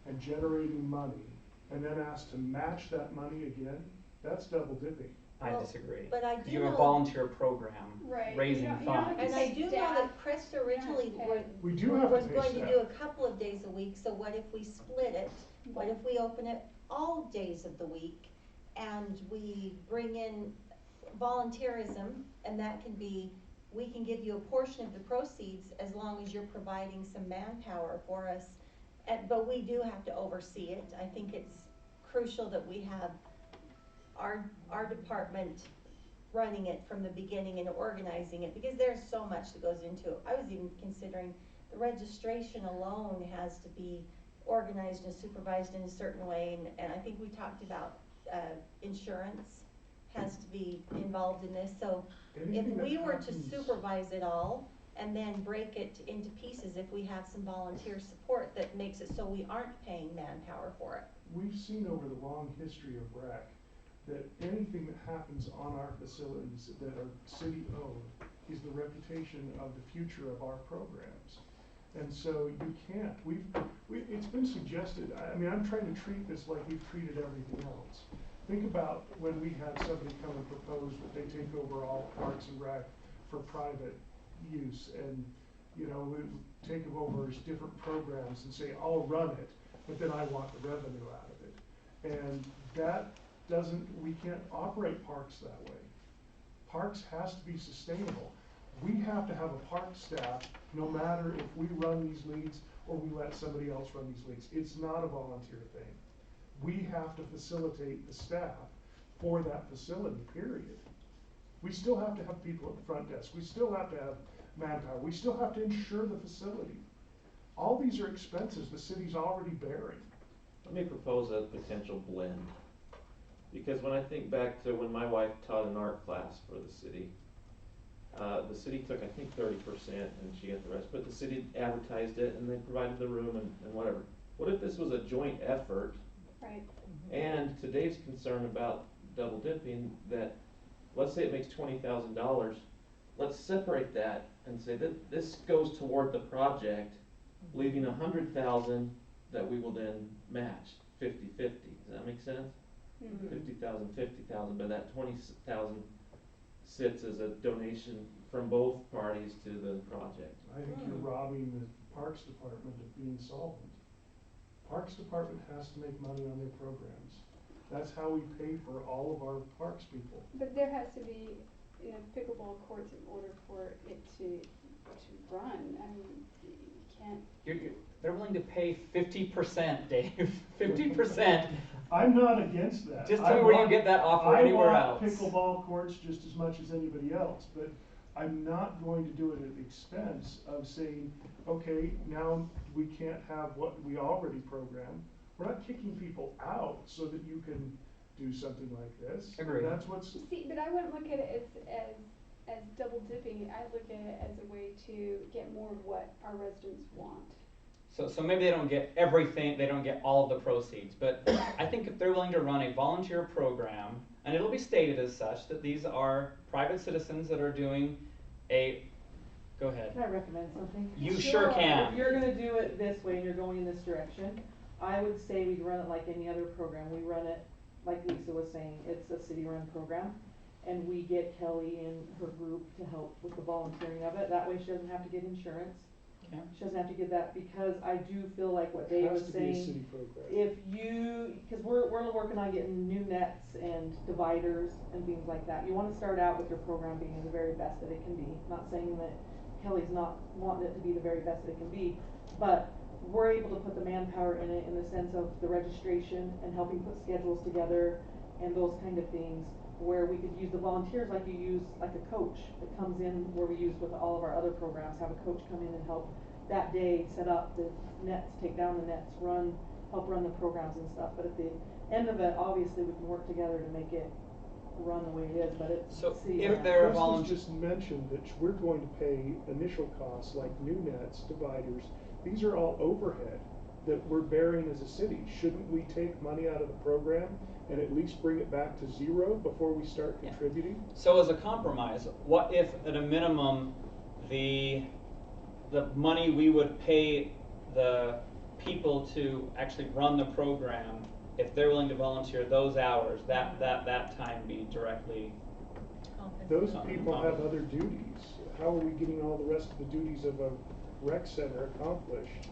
and generating money, and then asked to match that money again. That's double dipping. I Well, disagree. but I do You have a know- volunteer program Right. raising You don't have funds. to And I do know that Staff. Cresta originally Yeah, were, okay. We do have to was pay going to staff. do a couple of days a week, so what if we split it? What if we open it all days of the week, and we bring in volunteerism, and that can be, we can give you a portion of the proceeds as long as you're providing some manpower for us. But we do have to oversee it. I think it's crucial that we have our department running it from the beginning and organizing it, because there's so much that goes into it. I was even considering the registration alone has to be organized and supervised in a certain way, and I think we talked about, insurance has to be involved in this, so if Anything that we were to happens- supervise it all and then break it into pieces, if we have some volunteer support that makes it so we aren't paying manpower for it. We've seen over the long history of RAC that anything that happens on our facilities that are city-owned is the reputation of the future of our programs. And so you can't, it's been suggested, I mean, I'm trying to treat this like we've treated everything else. Think about when we had somebody come and propose that they take over all Parks and Rec for private use, and, you know, we take them over as different programs and say, I'll run it, but then I want the revenue out of it. And that we can't operate parks that way. Parks has to be sustainable. We have to have a park staff, no matter if we run these leagues or we let somebody else run these leagues. It's not a volunteer thing. We have to facilitate the staff for that facility, period. We still have to have people at the front desk. We still have to have manpower. We still have to insure the facility. All these are expenses the city's already bearing. Let me propose a potential blend. Because when I think back to when my wife taught an art class for the city took, I think, 30% and she got the rest, but the city advertised it and they provided the room and whatever. What if this was a joint effort? Right. And to Dave's concern about double dipping, that let's say it makes $20,000, let's separate that and say that this goes toward the project, leaving $100,000 that we will then match 50-50. Does that make sense? Mhm. 50,000, 50,000, but that 20,000 sits as a donation from both parties to the project. I think you're robbing the Parks Department of being solvent. Parks Department has to make money on their programs. That's how we pay for all of our parks people. But there has to be, you know, pickleball courts in order for it to run. I mean, you can't. They're willing to pay 50%, Dave, 50%. I'm not against that. Just tell me where you get that offer anywhere else. I want pickleball courts just as much as anybody else, but I'm not going to do it at the expense of saying, okay, now we can't have what we already program. We're not kicking people out so that you can do something like this. Agreed. That's what's. See, but I wouldn't look at it as double dipping. I look at it as a way to get more of what our residents want. So maybe they don't get everything, they don't get all of the proceeds, but I think if they're willing to run a volunteer program, and it'll be stated as such, that these are private citizens that are doing go ahead. Can I recommend something? You sure can. If you're gonna do it this way and you're going in this direction, I would say we run it like any other program. We run it like Lisa was saying, it's a city-run program. And we get Kelly and her group to help with the volunteering of it. That way she doesn't have to get insurance. Okay. She doesn't have to get that, because I do feel like what Dave It was has to be a saying. city program. If you, cause we're working on getting new nets and dividers and things like that. You wanna start out with your program being the very best that it can be. Not saying that Kelly's not wanting it to be the very best that it can be, but we're able to put the manpower in it in the sense of the registration and helping put schedules together and those kind of things, where we could use the volunteers like you use, like a coach that comes in, where we use with all of our other programs, have a coach come in and help that day set up the nets, take down the nets, help run the programs and stuff. But at the end of it, obviously we can work together to make it run the way it is, but it's. So city if run. there are Chris has volunteers. just mentioned that we're going to pay initial costs like new nets, dividers. These are all overhead that we're bearing as a city. Shouldn't we take money out of the program and at least bring it back to zero before we start Yeah. contributing? So as a compromise, what if at a minimum, the money we would pay the people to actually run the program, if they're willing to volunteer those hours, that time be directly. Those people have other duties. How are we getting all the rest of the duties of a rec center accomplished?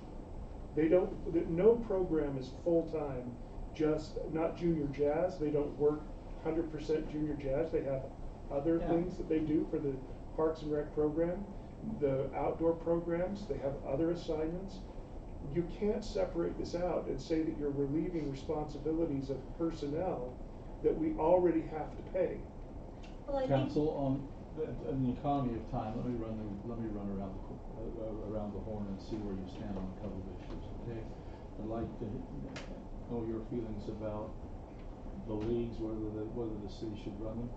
No program is full-time, just, not junior jazz. They don't work 100% junior jazz. They have other Yeah. things that they do for the Parks and Rec program. The outdoor programs, they have other assignments. You can't separate this out and say that you're relieving responsibilities of personnel that we already have to pay. Well, I think, Council, in the economy of time, let me run around the horn and see where you stand on a couple of issues, okay? I'd like to know your feelings about the leagues, whether the city should run them,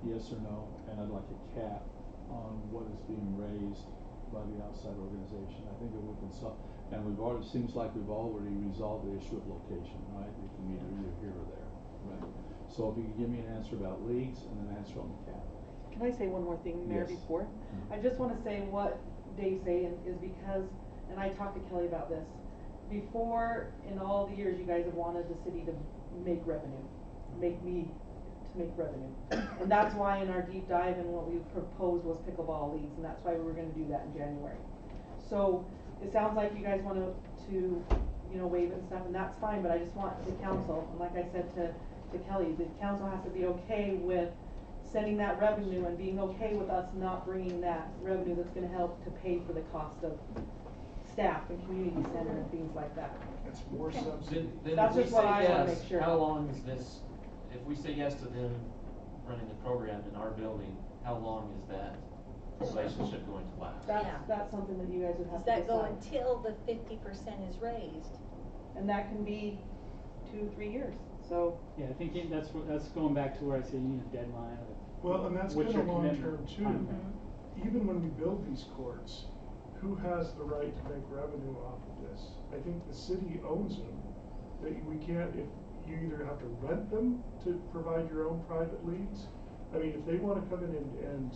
yes or no, and I'd like a cap on what is being raised by the outside organization. I think that we can and seems like we've already resolved the issue of location, right? We can either here or there, right? So if you could give me an answer about leagues and an answer on the cap. Can I say one more thing, Mayor, Yes. before? I just wanna say what Dave's saying is because, and I talked to Kelly about this, before, in all the years, you guys have wanted the city to make revenue, make revenue. And that's why in our deep dive and what we proposed was pickleball leagues, and that's why we were gonna do that in January. So, it sounds like you guys want to waive it and stuff, and that's fine, but I just want the council, and like I said to Kelly, the council has to be okay with sending that revenue and being okay with us not bringing that revenue that's gonna help to pay for the cost of staff and community center and things like that. It's more subsidy. Then That's if we just what say I wanna yes, make sure. how long is this, if we say yes to them running the program in our building, how long is that relationship going to last? Yeah. That's something that you guys would have does to that go decide. until the 50% is raised? And that can be 2-3 years, so. Yeah, I think that's going back to where I say you need a deadline of. Well, and that's what's kind of your long-term commitment too. timeframe. Even when we build these courts, who has the right to make revenue off of this? I think the city owns them. That we can't, if you either have to rent them to provide your own private leagues. I mean, if they want to come in and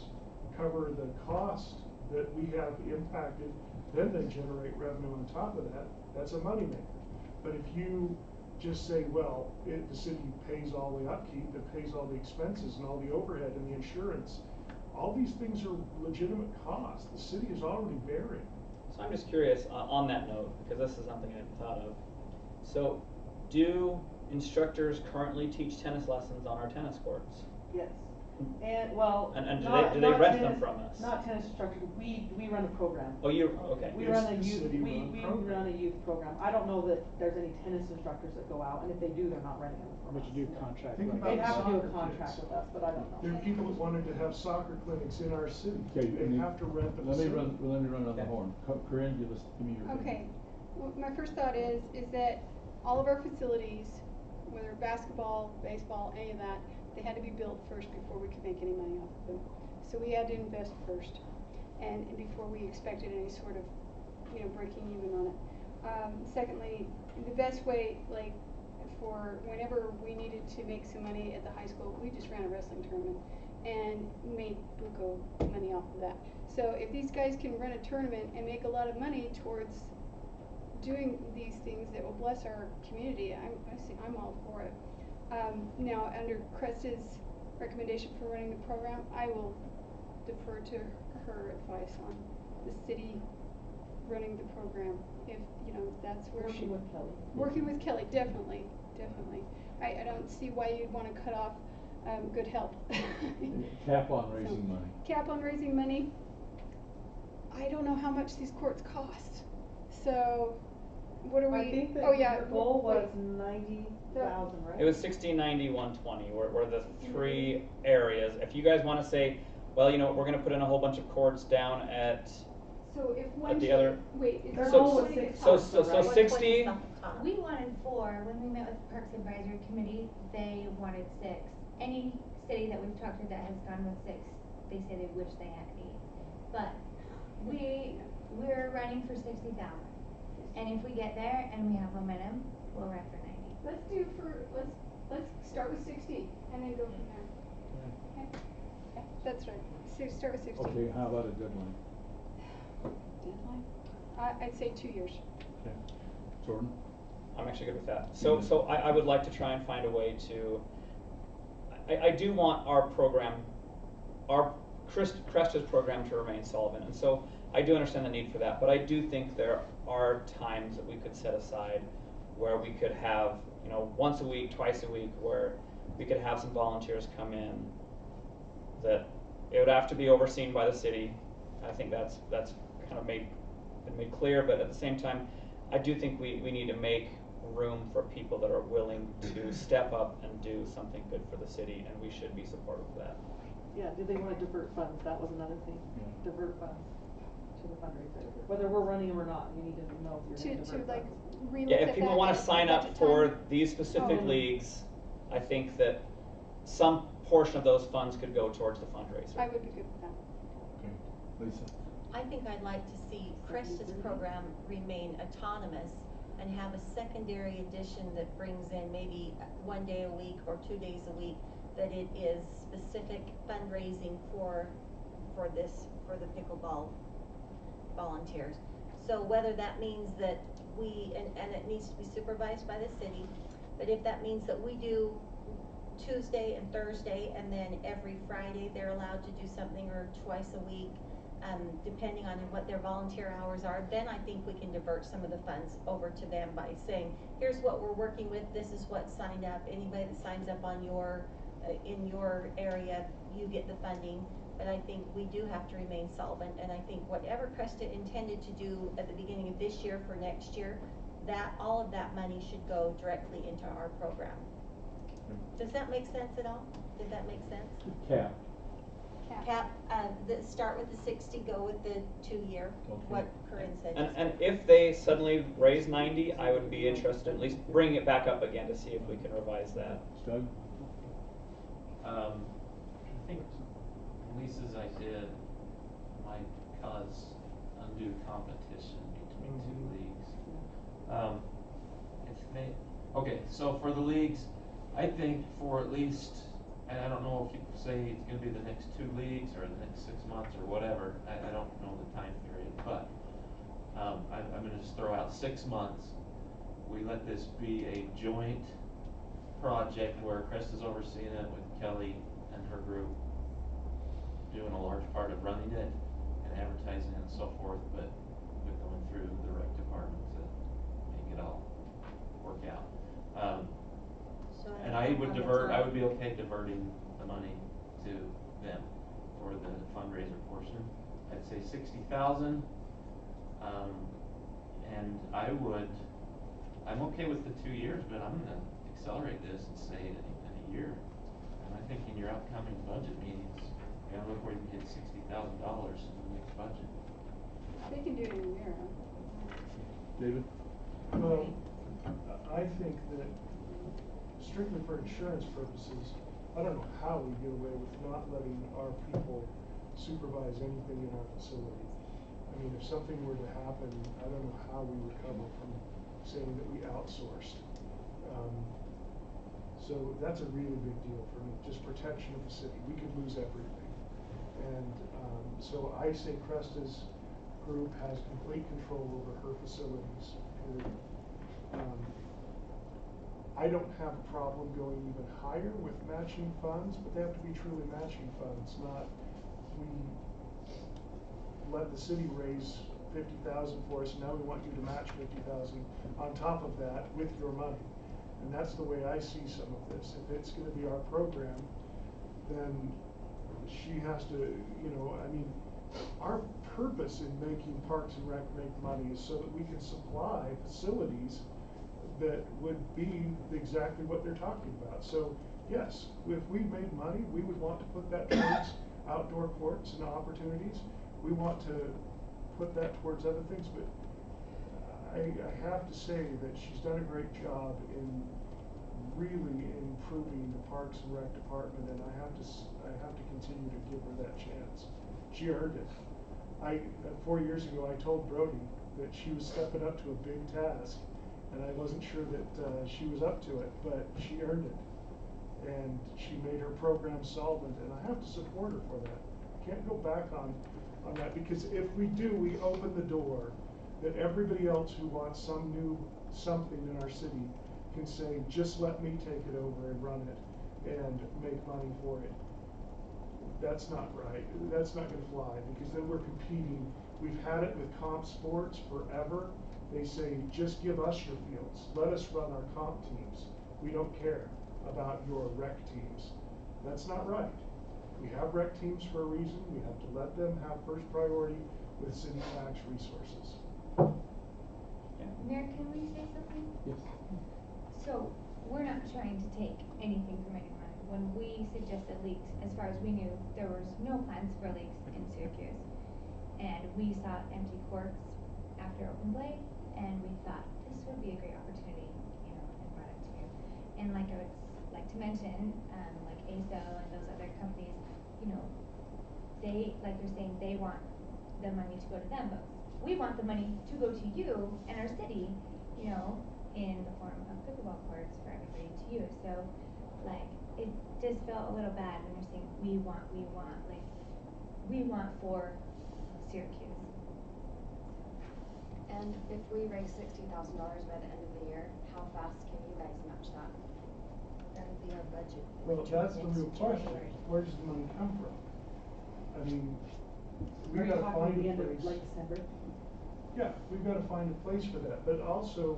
cover the cost that we have impacted, then they generate revenue on top of that. That's a moneymaker. But if you just say, well, the city pays all the upkeep, it pays all the expenses and all the overhead and the insurance, all these things are legitimate costs. The city is already bearing. So I'm just curious, on that note, because this is something I hadn't thought of. So, do instructors currently teach tennis lessons on our tennis courts? Yes. And, well, And not, do they not rent tennis, them from us? Not tennis instructors, we run a program. Oh, you, okay. We It's run a the youth, city we run program. run a youth program. I don't know that there's any tennis instructors that go out, and if they do, they're not renting them from us. But you do contract. Think like about They'd have to do a soccer contract kids. with us, but I don't know. There are people that wanted to have soccer clinics in our city. Okay, They have to rent the Let me facility. run on the Okay. horn. Corinne, give me your opinion. Okay, well, my first thought is that all of our facilities, whether basketball, baseball, any of that, they had to be built first before we could make any money off of them. So we had to invest first, and before we expected any sort of, breaking even on it. Secondly, the best way, like, for whenever we needed to make some money at the high school, we just ran a wrestling tournament and made buco money off of that. So if these guys can run a tournament and make a lot of money towards doing these things that will bless our community, I'm all for it. Now, under Cresta's recommendation for running the program, I will defer to her advice on the city running the program, if, you know, that's where she. Working with Kelly. Working with Kelly, definitely. I don't see why you'd wanna cut off, good help. Cap on raising money. Cap on raising money. I don't know how much these courts cost, so what are we? I think Oh, that yeah, your goal wait. was 90,000, right? It was 1690, 120 were the three areas. If you guys wanna say, well, you know, we're gonna put in a whole bunch of courts down at, So if one. the other- Wait, is Their there goal one was that 6 gets so tossed? 60, We wanted 4, when we met with the Parks Advisory Committee, they wanted 6. Any city that we've talked to that has gone with 6, they say they wish they had 8. But we're running for 60,000. And if we get there and we have momentum, we'll run for 90. Let's start with 60 and then go from there. Okay? That's right, so start with 60. Okay, how about a deadline? Deadline? I'd say 2 years. Okay. Jordan? I'm actually good with that. So I would like to try and find a way to, I do want our program, our Cresta's program to remain solvent, and so I do understand the need for that, but I do think there are times that we could set aside where we could have, you know, once a week, twice a week, where we could have some volunteers come in, that it would have to be overseen by the city. I think that's kind of been made clear, but at the same time, I do think we need to make room for people that are willing to step up and do something good for the city, and we should be supportive of that. Yeah, do they wanna divert funds? That was another thing. Yeah. Divert funds to the fundraiser. Whether we're running them or not, you need to know if you're gonna To divert like funds. relook Yeah, at if people that wanna at sign budget up for time. these specific Oh. leagues, I think that some portion of those funds could go towards the fundraiser. I would be good with that. Okay. Lisa? I think I'd like to see Cresta's program remain autonomous and have a secondary edition that brings in maybe 1 day a week or 2 days a week, that it is specific fundraising for the pickleball volunteers. So whether that means that and it needs to be supervised by the city, but if that means that we do Tuesday and Thursday, and then every Friday they're allowed to do something, or twice a week, depending on what their volunteer hours are, then I think we can divert some of the funds over to them by saying, here's what we're working with, this is what signed up, anybody that signs up on in your area, you get the funding. But I think we do have to remain solvent, and I think whatever Cresta intended to do at the beginning of this year for next year, that all of that money should go directly into our program. Does that make sense at all? Did that make sense? Cap. Cap, start with the 60, go with the 2-year, Okay. what Corinne said. And if they suddenly raise 90, I would be interested in at least bringing it back up again to see if we can revise that. Doug? I think Lisa's idea might cause undue competition between two leagues. Okay, so for the leagues, I think for at least, and I don't know if you say it's gonna be the next 2 leagues or the next 6 months or whatever, I don't know the time period, but I'm gonna just throw out 6 months. We let this be a joint project where Cresta's overseeing it with Kelly and her group, doing a large part of running it and advertising and so forth, but going through the rec department to make it all work out. And I would be okay diverting the money to them for the fundraiser portion. I'd say 60,000. And I'm okay with the 2 years, but I'm gonna accelerate this and say in a year. And I think in your upcoming budget meetings, you gotta look where you can get $60,000 in the next budget. They can do it in a year, huh? David? Well, I think that strictly for insurance purposes, I don't know how we get away with not letting our people supervise anything in our facility. I mean, if something were to happen, I don't know how we recover from saying that we outsourced. So that's a really big deal for me, just protection of the city. We could lose everything. And so I say Cresta's group has complete control over her facilities. I don't have a problem going even higher with matching funds, but they have to be truly matching funds, not we let the city raise 50,000 for us, and now we want you to match 50,000 on top of that with your money. And that's the way I see some of this. If it's gonna be our program, then she has to, you know, I mean, our purpose in making Parks and Rec make money is so that we can supply facilities that would be exactly what they're talking about. So yes, if we made money, we would want to put that towards outdoor courts and opportunities. We want to put that towards other things, but I have to say that she's done a great job in really improving the Parks and Rec department, and I have to continue to give her that chance. She earned it. 4 years ago, I told Brody that she was stepping up to a big task, and I wasn't sure that she was up to it, but she earned it. And she made her program solvent, and I have to support her for that. I can't go back on that, because if we do, we open the door that everybody else who wants some new something in our city can say, just let me take it over and run it and make money for it. That's not right. That's not gonna fly, because then we're competing. We've had it with comp sports forever. They say, just give us your fields. Let us run our comp teams. We don't care about your rec teams. That's not right. We have rec teams for a reason. We have to let them have first priority with city tax resources. Mayor, can we say something? Yes. So, we're not trying to take anything from anyone. When we suggested leagues, as far as we knew, there was no plans for leagues in Syracuse. And we saw empty courts after open play, and we thought this would be a great opportunity, you know, and brought it to you. And like I would like to mention, like ASO and those other companies, you know, they, like you're saying, they want the money to go to them, but we want the money to go to you and our city, you know, in the form of pickleball courts for everybody to use. So, like, it just felt a little bad when you're saying we want, like, we want for Syracuse. And if we raise $60,000 by the end of the year, how fast can you guys match that? That would be our budget. Well, that's the real question. January. Where does the money come from? I mean, Are we've you got to talking find the a end of place. like December? Yeah, we've got to find a place for that. But also,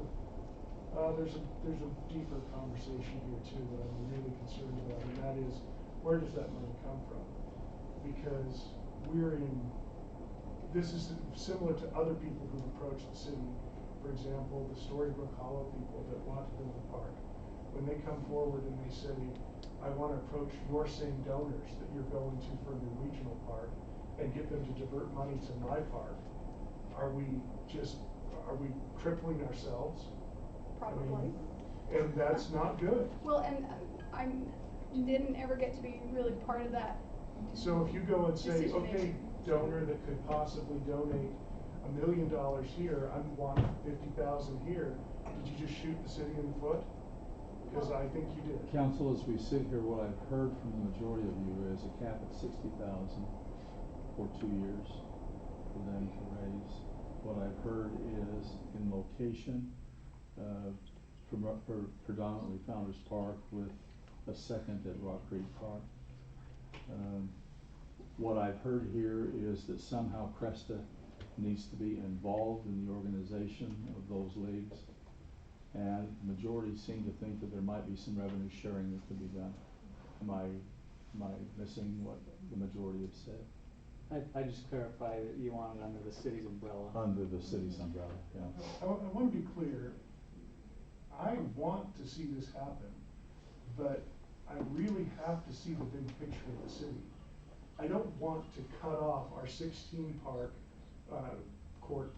there's a deeper conversation here too that I'm really concerned about, and that is, where does that money come from? Because this is similar to other people who've approached the city. For example, the Storybook Hollow people that want to build a park. When they come forward and they say, I want to approach your same donors that you're going to for the regional park and get them to divert money to my park, are we crippling ourselves? Probably. I mean, and that's not good. Well, and I didn't ever get to be really part of that. So if you go and say, Decision okay, making. donor that could possibly donate $1 million here, I want 50,000 here, did you just shoot the city in the foot? Because I think you did. Council, as we sit here, what I've heard from the majority of you is a cap at 60,000 for 2 years for them to raise. What I've heard is in location, for predominantly Founders Park with a second at Rock Creek Park. What I've heard here is that somehow Cresta needs to be involved in the organization of those leagues. And the majority seem to think that there might be some revenue sharing that could be done. Am I missing what the majority have said? I just clarify that you want it under the city's umbrella. Under the city's umbrella, yeah. I want to be clear. I want to see this happen, but I really have to see the big picture of the city. I don't want to cut off our 16 court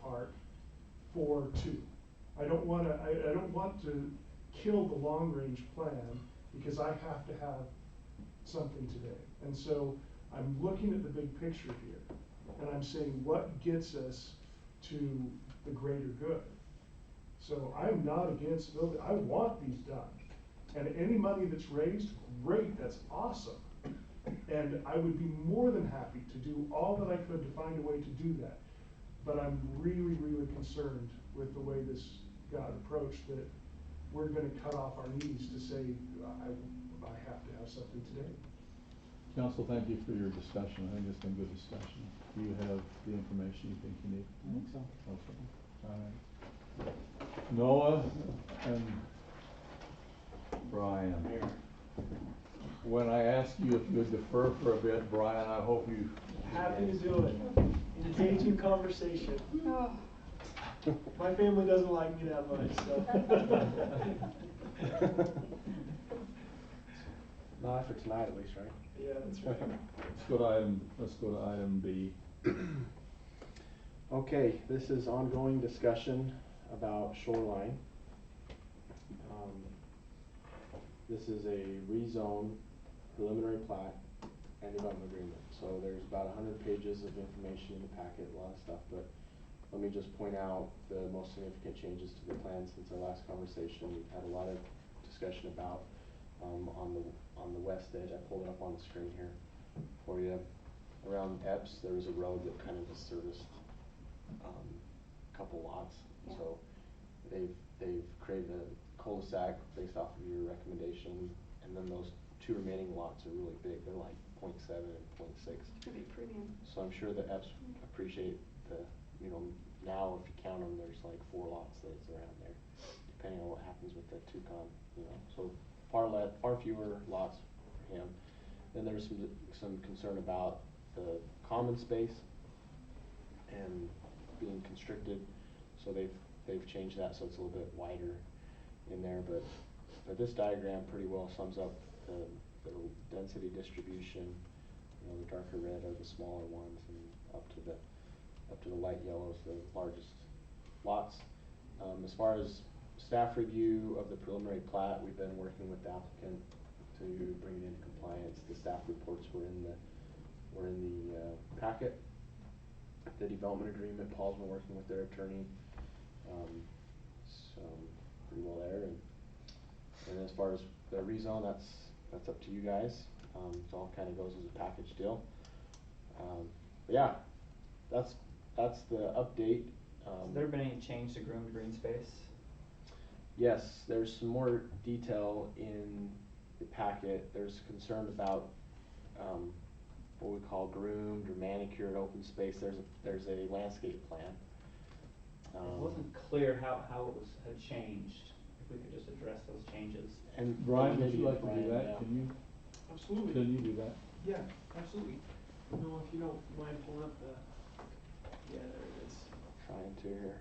park for 2. I don't want to kill the long range plan because I have to have something today. And so I'm looking at the big picture here, and I'm saying what gets us to the greater good. So I'm not against building. I want these done. And any money that's raised, great, that's awesome. And I would be more than happy to do all that I could to find a way to do that. But I'm really, really concerned with the way this got approached, that we're gonna cut off our knees to say, I have to have something today. Council, thank you for your discussion. I think it's been good discussion. Do you have the information you think you need? I think so. Okay, all right. Noah and Brian. When I ask you if you would defer for a bit, Brian, I hope you. Happy to do it. Engaging conversation. Oh. My family doesn't like me that much, so. Not for tonight at least, right? Yeah, that's right. Let's go to item B. Okay, this is ongoing discussion about shoreline. This is a rezone preliminary plat and development agreement. So there's about 100 pages of information in the packet, a lot of stuff, but let me just point out the most significant changes to the plan since our last conversation. We've had a lot of discussion about on the west edge. I pulled it up on the screen here for you. Around Epps, there was a road that kind of just serviced a couple lots. Yeah. So they've created a cul-de-sac based off of your recommendation, and then those two remaining lots are really big. They're like 0.7 and 0.6. It's gonna be premium. So I'm sure the Epps appreciate the, now if you count them, there's like 4 lots that's around there, depending on what happens with the Tucson, so far fewer lots for him. Then there's some concern about the common space and being constricted, so they've changed that so it's a little bit wider in there, but this diagram pretty well sums up the density distribution. The darker red are the smaller ones, and up to the light yellow is the largest lots. As far as staff review of the preliminary plat, we've been working with the applicant to bring it into compliance. The staff reports were in the packet. The development agreement, Paul's been working with their attorney, so pretty well there. And as far as the rezone, that's up to you guys. It all kind of goes as a package deal. But yeah, that's the update. Has there been any change to groomed green space? Yes, there's some more detail in the packet. There's concern about what we call groomed or manicured open space. There's a landscape plan. It wasn't clear how it had changed. If we could just address those changes. And Brian, would maybe you like to Brian, do that? yeah. Absolutely. Can you do that? Yeah, absolutely. No, if you don't mind pulling up the, yeah, there it is. Trying to here.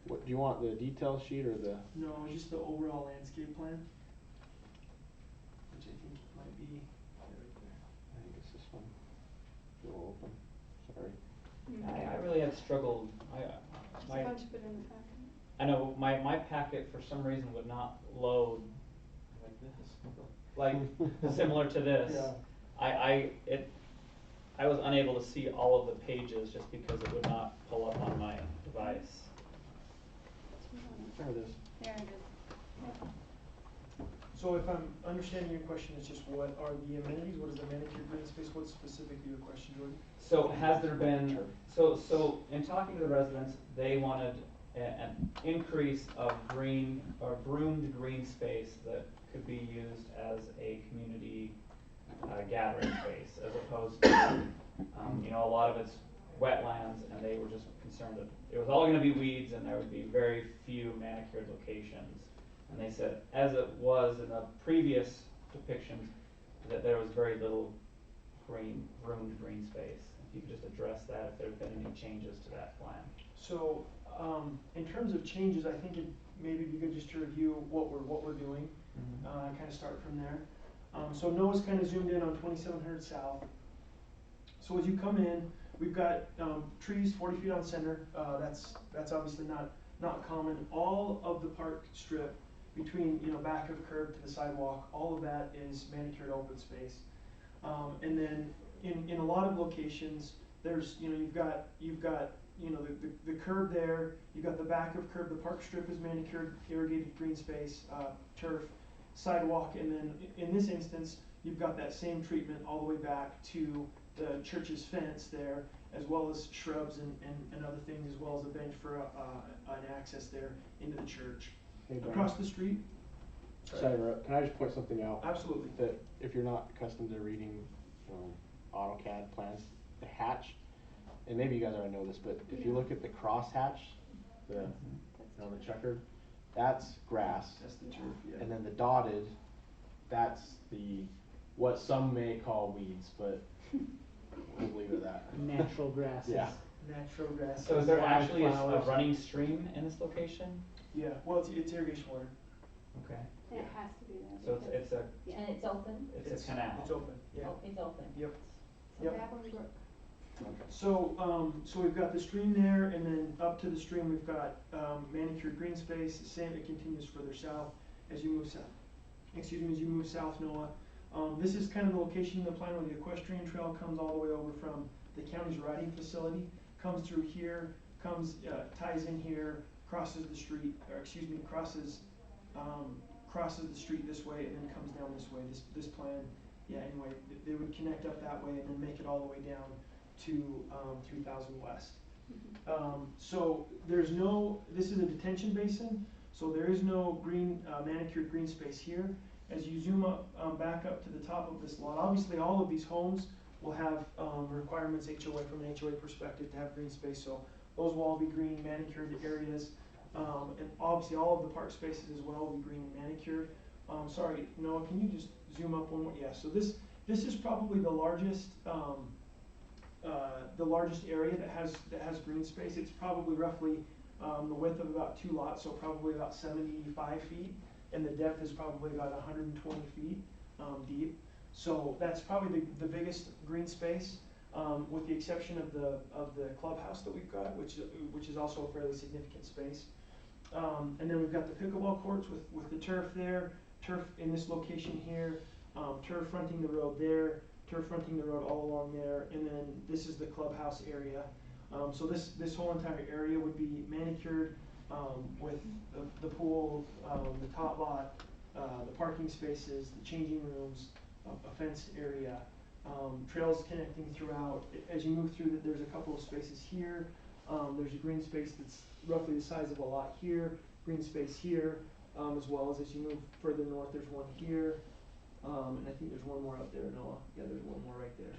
What do you want, the detail sheet or the? No, just the overall landscape plan, which I think might be right there. I think it's this one. It'll open. Sorry. I really had struggled. There's a bunch of it in the packet. I know my packet for some reason would not load like this, like similar to this. Yeah. I was unable to see all of the pages just because it would not pull up on my device. There it is. There it is. So if I'm understanding your question, it's just what are the amenities? What is the manicured green space? What's specifically your question, Jordan? So has there been, so in talking to the residents, they wanted an increase of green or groomed green space that could be used as a community gathering space, as opposed to, a lot of it's wetlands, and they were just concerned that it was all gonna be weeds and there would be very few manicured locations. And they said, as it was in the previous depictions, that there was very little groomed green space. If you could just address that, if there have been any changes to that plan. So, in terms of changes, I think it maybe be good just to review what we're doing, kind of start from there. So Noah's kind of zoomed in on 2700 South. So as you come in, we've got trees 40 feet on center. That's obviously not common. All of the park strip between back of curb to the sidewalk, all of that is manicured open space. And then in a lot of locations, there's you've got the curb there. You've got the back of curb. The park strip is manicured, irrigated green space, turf, sidewalk, and then in this instance, you've got that same treatment all the way back to the church's fence there, as well as shrubs and other things, as well as a bench for an access there into the church. Hey, Brian. across the street. Sorry, can I just point something out? Absolutely. That if you're not accustomed to reading, AutoCAD plans, the hatch, and maybe you guys already know this, but if you look at the cross hatch, the checkered, that's grass. That's the turf, yeah. And then the dotted, that's what some may call weeds, but we'll leave it at that. Natural grasses. Yeah. Natural grass. So is there actually a Wildflowers. running stream in this location? Yeah, well, it's irrigation water. Okay. And it has to be there. So because- it's a, yeah. And it's open? it's a canal. It's open, yeah. Oh, it's open. Yep. So Yep. Babel Brook. So, so we've got the stream there, and then up to the stream, we've got, manicured green space, the same, it continues further south as you move south. As you move south, Noah. This is kind of the location in the plan where the equestrian trail comes all the way over from the county's riding facility, comes through here, ties in here, crosses the street, crosses the street this way, and then comes down this way. This plan, yeah, anyway, they would connect up that way and then make it all the way down to 3000 West. So this is a detention basin, so there is no manicured green space here. As you zoom up, back up to the top of this lot, obviously all of these homes will have requirements HOA from an HOA perspective to have green space, so those will all be green manicured areas. And obviously all of the park spaces as well will be green and manicured. Sorry, Noah, can you just zoom up one more? Yeah, so this is probably the largest area that has green space. It's probably roughly the width of about 2 lots, so probably about 75 feet, and the depth is probably about 120 feet deep. So that's probably the biggest green space, with the exception of the clubhouse that we've got, which is also a fairly significant space. And then we've got the pickleball courts with the turf there, turf in this location here, turf fronting the road there, turf fronting the road all along there, and then this is the clubhouse area. So this whole entire area would be manicured with the pool, the top lot, the parking spaces, the changing rooms, a fenced area, trails connecting throughout. As you move through, there's a couple of spaces here. There's a green space that's roughly the size of a lot here, green space here, as well as you move further north, there's one here. And I think there's one more up there, Noah. Yeah, there's one more right there.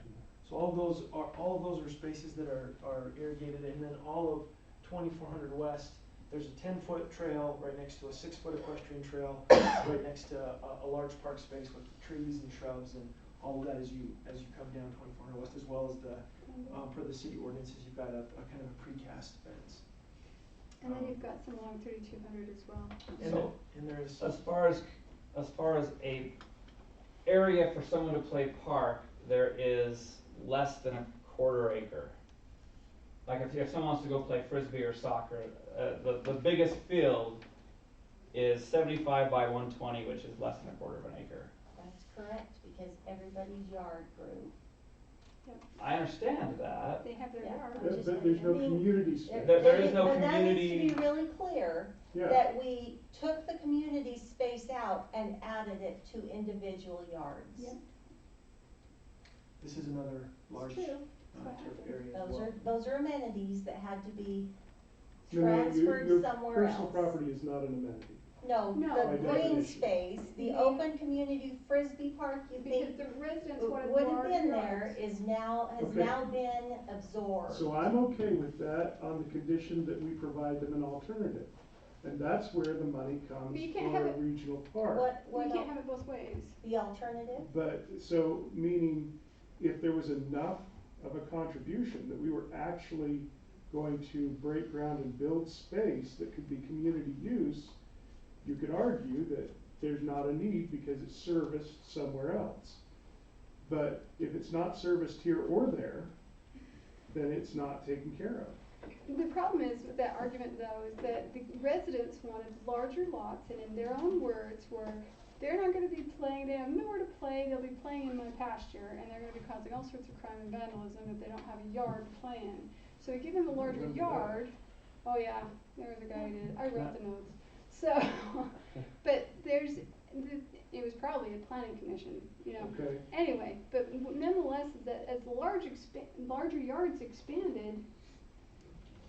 So all of those are spaces that are irrigated, and then all of 2400 West, there's a 10-foot trail right next to a 6-foot equestrian trail, right next to a large park space with trees and shrubs and all of that as you come down 2400 West, as well as per the city ordinances, you've got a kind of a precast fence. And then you've got some along 3200 as well. And there's As far as a area for someone to play park, there is less than a quarter acre. Like if someone wants to go play frisbee or soccer, the biggest field is 75 by 120, which is less than a quarter of an acre. That's correct, because everybody's yard grew. I understand that. They have their Yeah. yard. But there's no community space. There is no But that needs community. to be really clear, Yeah. that we took the community space out and added it to individual yards. Yeah. this is another large true. turf area as well. Those are amenities that had to be No, transferred your somewhere else. personal property is not an amenity. No, No. the By green definition. space, the Mhm. open community frisbee park, you Because think the residents wanted would have larger been there, yards. has Okay. now been absorbed. So I'm okay with that on the condition that we provide them an alternative. And that's where the money comes But you can't for have a it- regional park. You can't have it both ways. The alternative? But, so, meaning, if there was enough of a contribution that we were actually going to break ground and build space that could be community use, you could argue that there's not a need because it's serviced somewhere else. But if it's not serviced here or there, then it's not taken care of. The problem is with that argument though, is that the residents wanted larger lots, and in their own words were, they're not gonna be playing, they have nowhere to play, they'll be playing in my pasture, and they're gonna be causing all sorts of crime and vandalism if they don't have a yard to play in. So we give them a larger yard, oh yeah, there was a guy who did, I wrote the notes. So, but it was probably a planning commission, you know. Okay. Anyway, but nonetheless, is that as the larger yards expanded,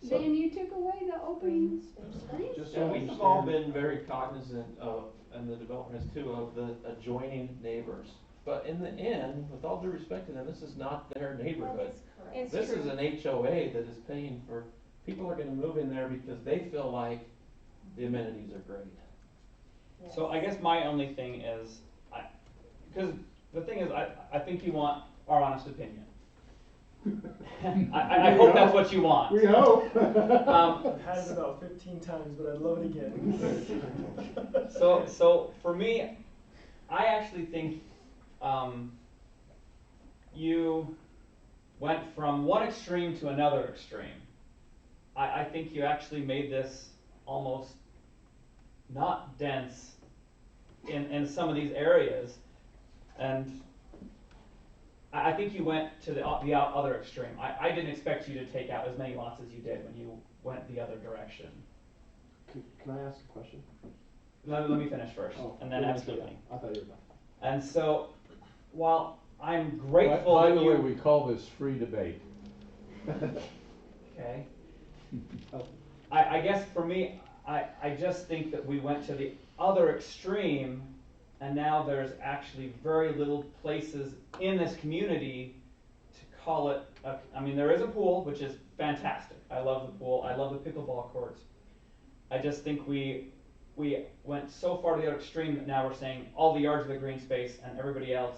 then you took away the open green Just space. so we've all been very cognizant of, and the developer has too, of the adjoining neighbors. But in the end, with all due respect to them, this is not their neighborhood. It's This true. is an HOA that is paying for, people are gonna move in there because they feel like the amenities are great. So I guess my only thing is, because the thing is, I think you want our honest opinion. I hope that's what you want. We hope. I've had it about 15 times, but I'd love it again. So for me, I actually think you went from one extreme to another extreme. I think you actually made this almost not dense in some of these areas, and I think you went to the other extreme. I didn't expect you to take out as many lots as you did when you went the other direction. Can I ask a question? Let me finish first, and then absolutely. I thought you were done. And so, while I'm grateful By that the you... way, we call this free debate. Okay. I guess for me, I just think that we went to the other extreme, and now there's actually very little places in this community to call it, I mean, there is a pool, which is fantastic. I love the pool, I love the pickleball courts. I just think we went so far to the other extreme that now we're saying all the yards of the green space and everybody else,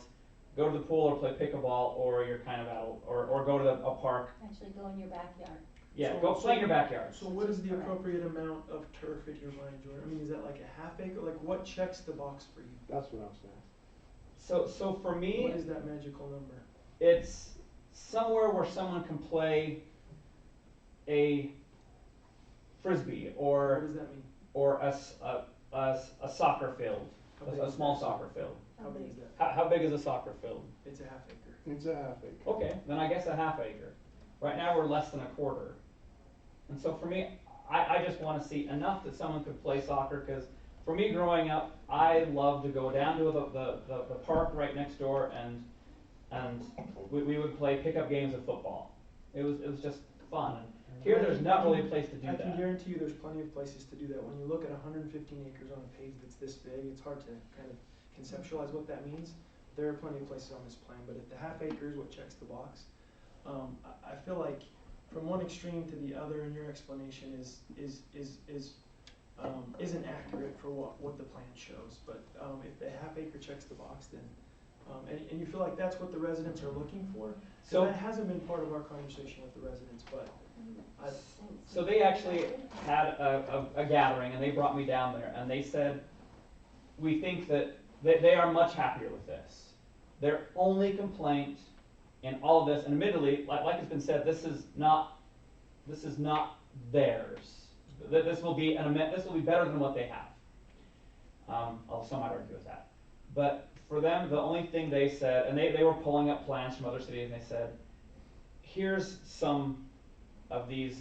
go to the pool or play pickleball, or you're kind of out, or go to a park. Actually go in your backyard. Yeah, go play in your backyard. So what is the appropriate amount of turf in your mind, Jordan? I mean, is that like a half acre? Like what checks the box for you? That's what I was gonna ask. So for me, What is that magical number? it's somewhere where someone can play a frisbee What or does that mean? a soccer field, How big a is small that? soccer field. How big is that? How big is a soccer field? It's a half acre. It's a half acre. Okay, then I guess a half acre. Right now we're less than a quarter. And so for me, I just want to see enough that someone could play soccer, because for me growing up, I loved to go down to the park right next door, and we would play pickup games of football. It was just fun. And here there's not really a place to do I can that. guarantee you there's plenty of places to do that. When you look at 115 acres on a page that's this big, it's hard to kind of conceptualize what that means. There are plenty of places on this plan, but if the half acre is what checks the box, I feel like from one extreme to the other in your explanation isn't accurate for what the plan shows. But if the half acre checks the box, then and you feel like that's what the residents are looking for. So that hasn't been part of our conversation with the residents, but So they actually had a gathering, and they brought me down there, and they said, we think that they are much happier with this. Their only complaint in all of this, and admittedly, like it's been said, this is not theirs. This will be better than what they have. Although some might argue with that. But for them, the only thing they said, and they were pulling up plans from other cities, and they said, here's some of these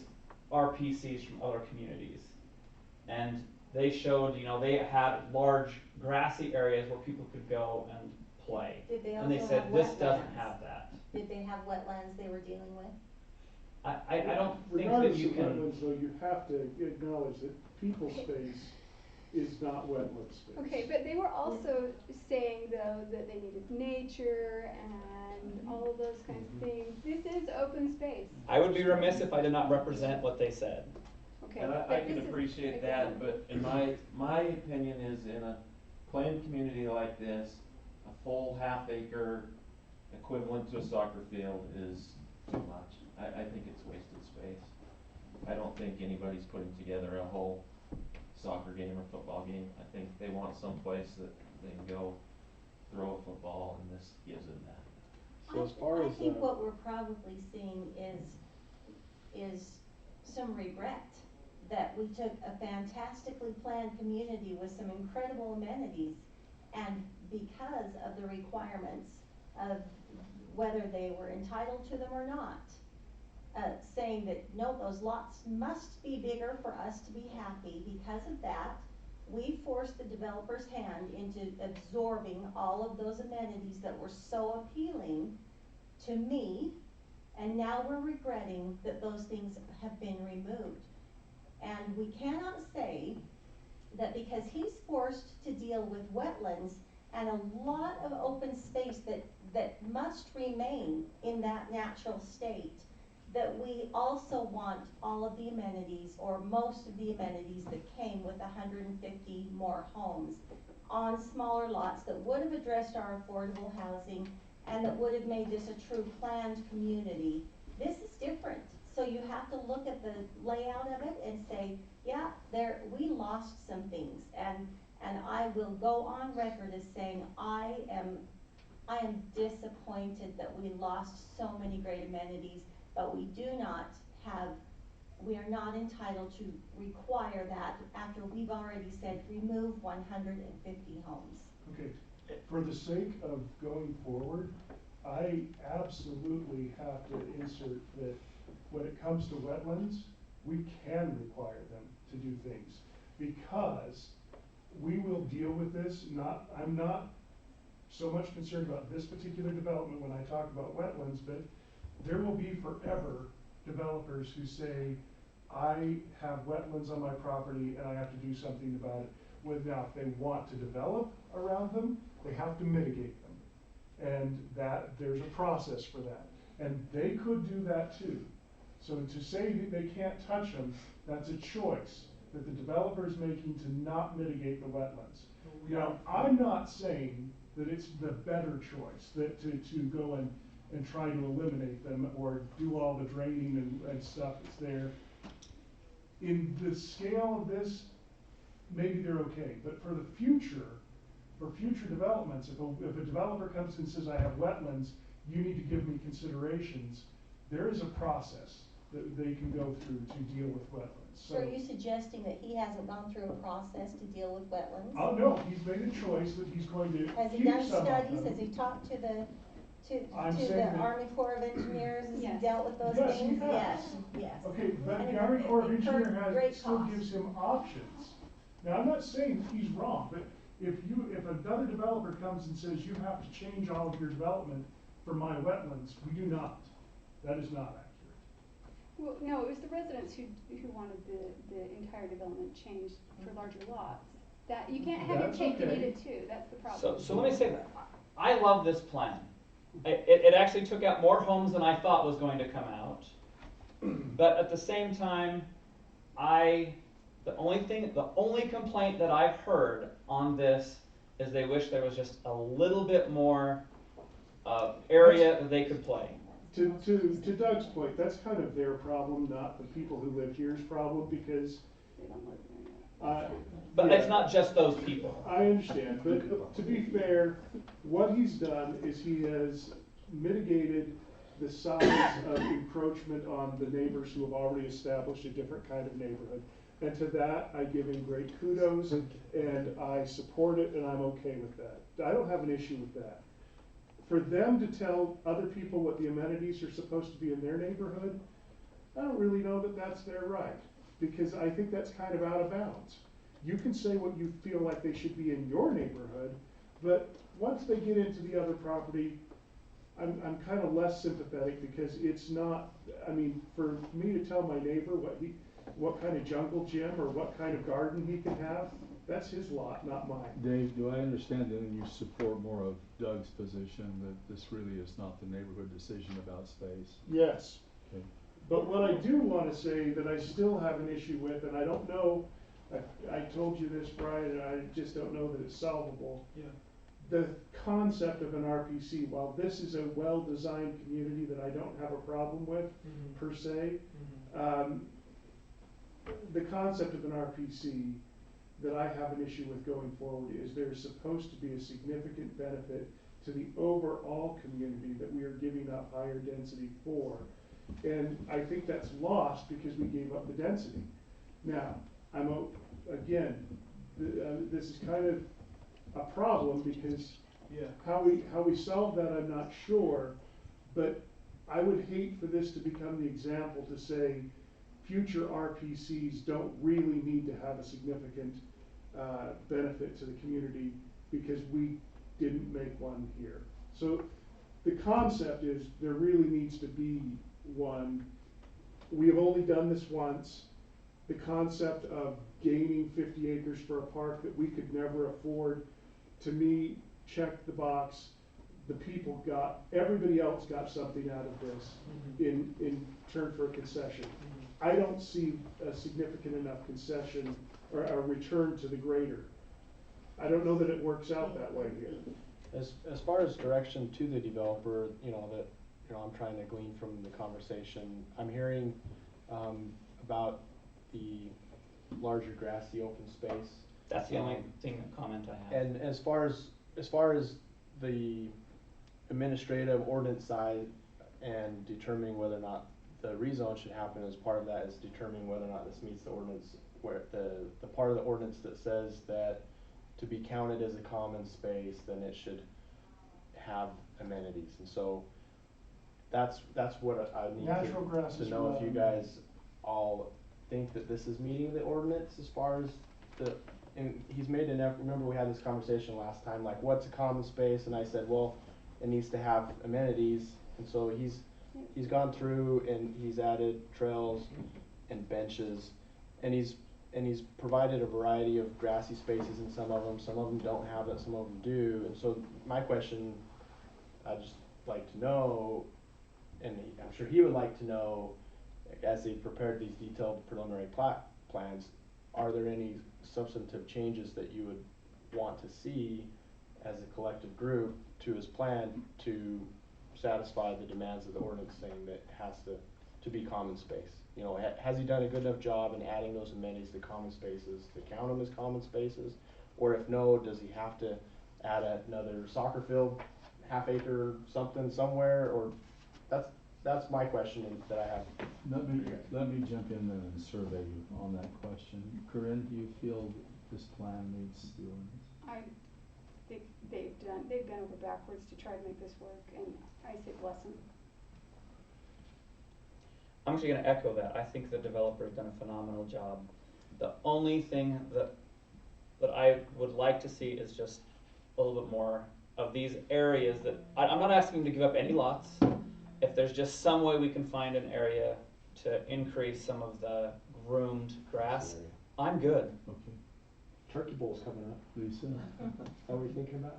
RPCs from other communities. And they showed, they had large grassy areas where people could go and play. Did they And they also said, have this wetlands? doesn't have that. Did they have wetlands they were dealing with? I don't think that Regardless you of can. wetlands, though, you have to acknowledge that people space is not wetland space. Okay, but they were also saying though that they needed nature and all of those kinds of things. This is open space. I would be remiss if I did not represent what they said. Okay, And I but can this is- appreciate that, but in my opinion is in a planned community like this, a full half acre equivalent to a soccer field is too much. I think it's wasted space. I don't think anybody's putting together a whole soccer game or football game. I think they want some place that they can go throw a football, and this gives them that. So as far as I think what we're probably seeing is some regret that we took a fantastically planned community with some incredible amenities, and because of the requirements of whether they were entitled to them or not, saying that, no, those lots must be bigger for us to be happy. Because of that, we forced the developer's hand into absorbing all of those amenities that were so appealing to me And now we're regretting that those things have been removed. And we cannot say that because he's forced to deal with wetlands and a lot of open space that must remain in that natural state, that we also want all of the amenities or most of the amenities that came with 150 more homes on smaller lots that would have addressed our affordable housing and that would have made this a true planned community. This is different. So you have to look at the layout of it and say, yeah, we lost some things, and I will go on record as saying I am disappointed that we lost so many great amenities, but we are not entitled to require that after we've already said remove 150 homes. Okay, for the sake of going forward, I absolutely have to insert that when it comes to wetlands, we can require them to do things, because we will deal with this. I'm not so much concerned about this particular development when I talk about wetlands, but there will be forever developers who say, I have wetlands on my property and I have to do something about it. Now, if they want to develop around them, they have to mitigate them. And that there's a process for that. And they could do that too. So to say that they can't touch them, that's a choice that the developer is making to not mitigate the wetlands. Now, I'm not saying that it's the better choice, that to go and try to eliminate them or do all the draining and stuff that's there. In the scale of this, maybe they're okay, but for the future, for future developments, if a developer comes and says, I have wetlands, you need to give me considerations, there is a process that they can go through to deal with wetlands. So are you suggesting that he hasn't gone through a process to deal with wetlands? Oh, no, he's made a choice that he's going to Has he keep done some of studies? them. Has he talked to the I'm saying that- Army Corps of Engineers? Has he Yes. dealt with those Yes, he things? has. Yes, yes. Okay, but And the it- Army Corps of it incurred Engineers great still cost. gives him options. Now, I'm not saying that he's wrong, but if another developer comes and says you have to change all of your development for my wetlands, we do not. That is not accurate. Well, no, it was the residents who wanted the entire development changed for larger lots. That, you can't have your That's cake and eat okay. it too, that's the problem. So let me say that, I love this plan. It actually took out more homes than I thought was going to come out. But at the same time, the only complaint that I've heard on this is they wish there was just a little bit more area that they could play. To Doug's point, that's kind of their problem, not the people who live here's problem, because They don't live there yet. But yeah, it's not just those people. I understand, but to be fair, what he's done is he has mitigated the size of encroachment on the neighbors who have already established a different kind of neighborhood. And to that, I give him great kudos, and I support it, and I'm okay with that. I don't have an issue with that. For them to tell other people what the amenities are supposed to be in their neighborhood, I don't really know that that's their right, because I think that's kind of out of bounds. You can say what you feel like they should be in your neighborhood, but once they get into the other property, I'm kind of less sympathetic, because it's not, I mean, for me to tell my neighbor what kind of jungle gym or what kind of garden he can have, that's his lot, not mine. Dave, do I understand then you support more of Doug's position that this really is not the neighborhood decision about space? Yes. Okay. But what I do want to say that I still have an issue with, and I don't know, I told you this, Brian, and I just don't know that it's solvable. Yeah. The concept of an RPC, while this is a well-designed community that I don't have a problem with per se, the concept of an RPC that I have an issue with going forward is there's supposed to be a significant benefit to the overall community that we are giving up higher density for. And I think that's lost because we gave up the density. Now, again, this is kind of a problem, because how we solve that, I'm not sure, but I would hate for this to become the example to say future RPCs don't really need to have a significant benefit to the community because we didn't make one here. So the concept is there really needs to be one, we have only done this once. The concept of gaining 50 acres for a park that we could never afford, to me, checked the box. The people everybody else got something out of this in turn for a concession. I don't see a significant enough concession or a return to the greater. I don't know that it works out that way here. As far as direction to the developer, I'm trying to glean from the conversation, I'm hearing, about the larger grassy open space. That's the only comment I have. And as far as the administrative ordinance side and determining whether or not the rezone should happen, as part of that is determining whether or not this meets the ordinance, where the part of the ordinance that says that to be counted as a common space, then it should have amenities. And so that's what I need Natural grass to is know if you relevant. guys all think that this is meeting the ordinance as far as and he's made an effort. Remember, we had this conversation last time, like what's a common space, and I said, well, it needs to have amenities. And so he's gone through and he's added trails and benches, and he's provided a variety of grassy spaces in some of them don't have it, some of them do. And so my question, I'd just like to know, and I'm sure he would like to know, as they prepared these detailed preliminary plat plans, are there any substantive changes that you would want to see as a collective group to his plan to satisfy the demands of the ordinance, saying that it has to be common space? You know, has he done a good enough job in adding those amenities to common spaces to count them as common spaces? Or if no, does he have to add another soccer field, half acre something somewhere? Or that's my question that I have. Let me jump in there and survey you on that question. Corinne, do you feel this plan meets the ordinance? I think they've bent over backwards to try to make this work, and I say bless them. I'm actually going to echo that. I think the developer's done a phenomenal job. The only thing that I would like to see is just a little bit more of these areas that I'm not asking him to give up any lots. If there's just some way we can find an area to increase some of the groomed grass, I'm good. Okay. Turkey Bowl's coming up. Lisa? How are we thinking about?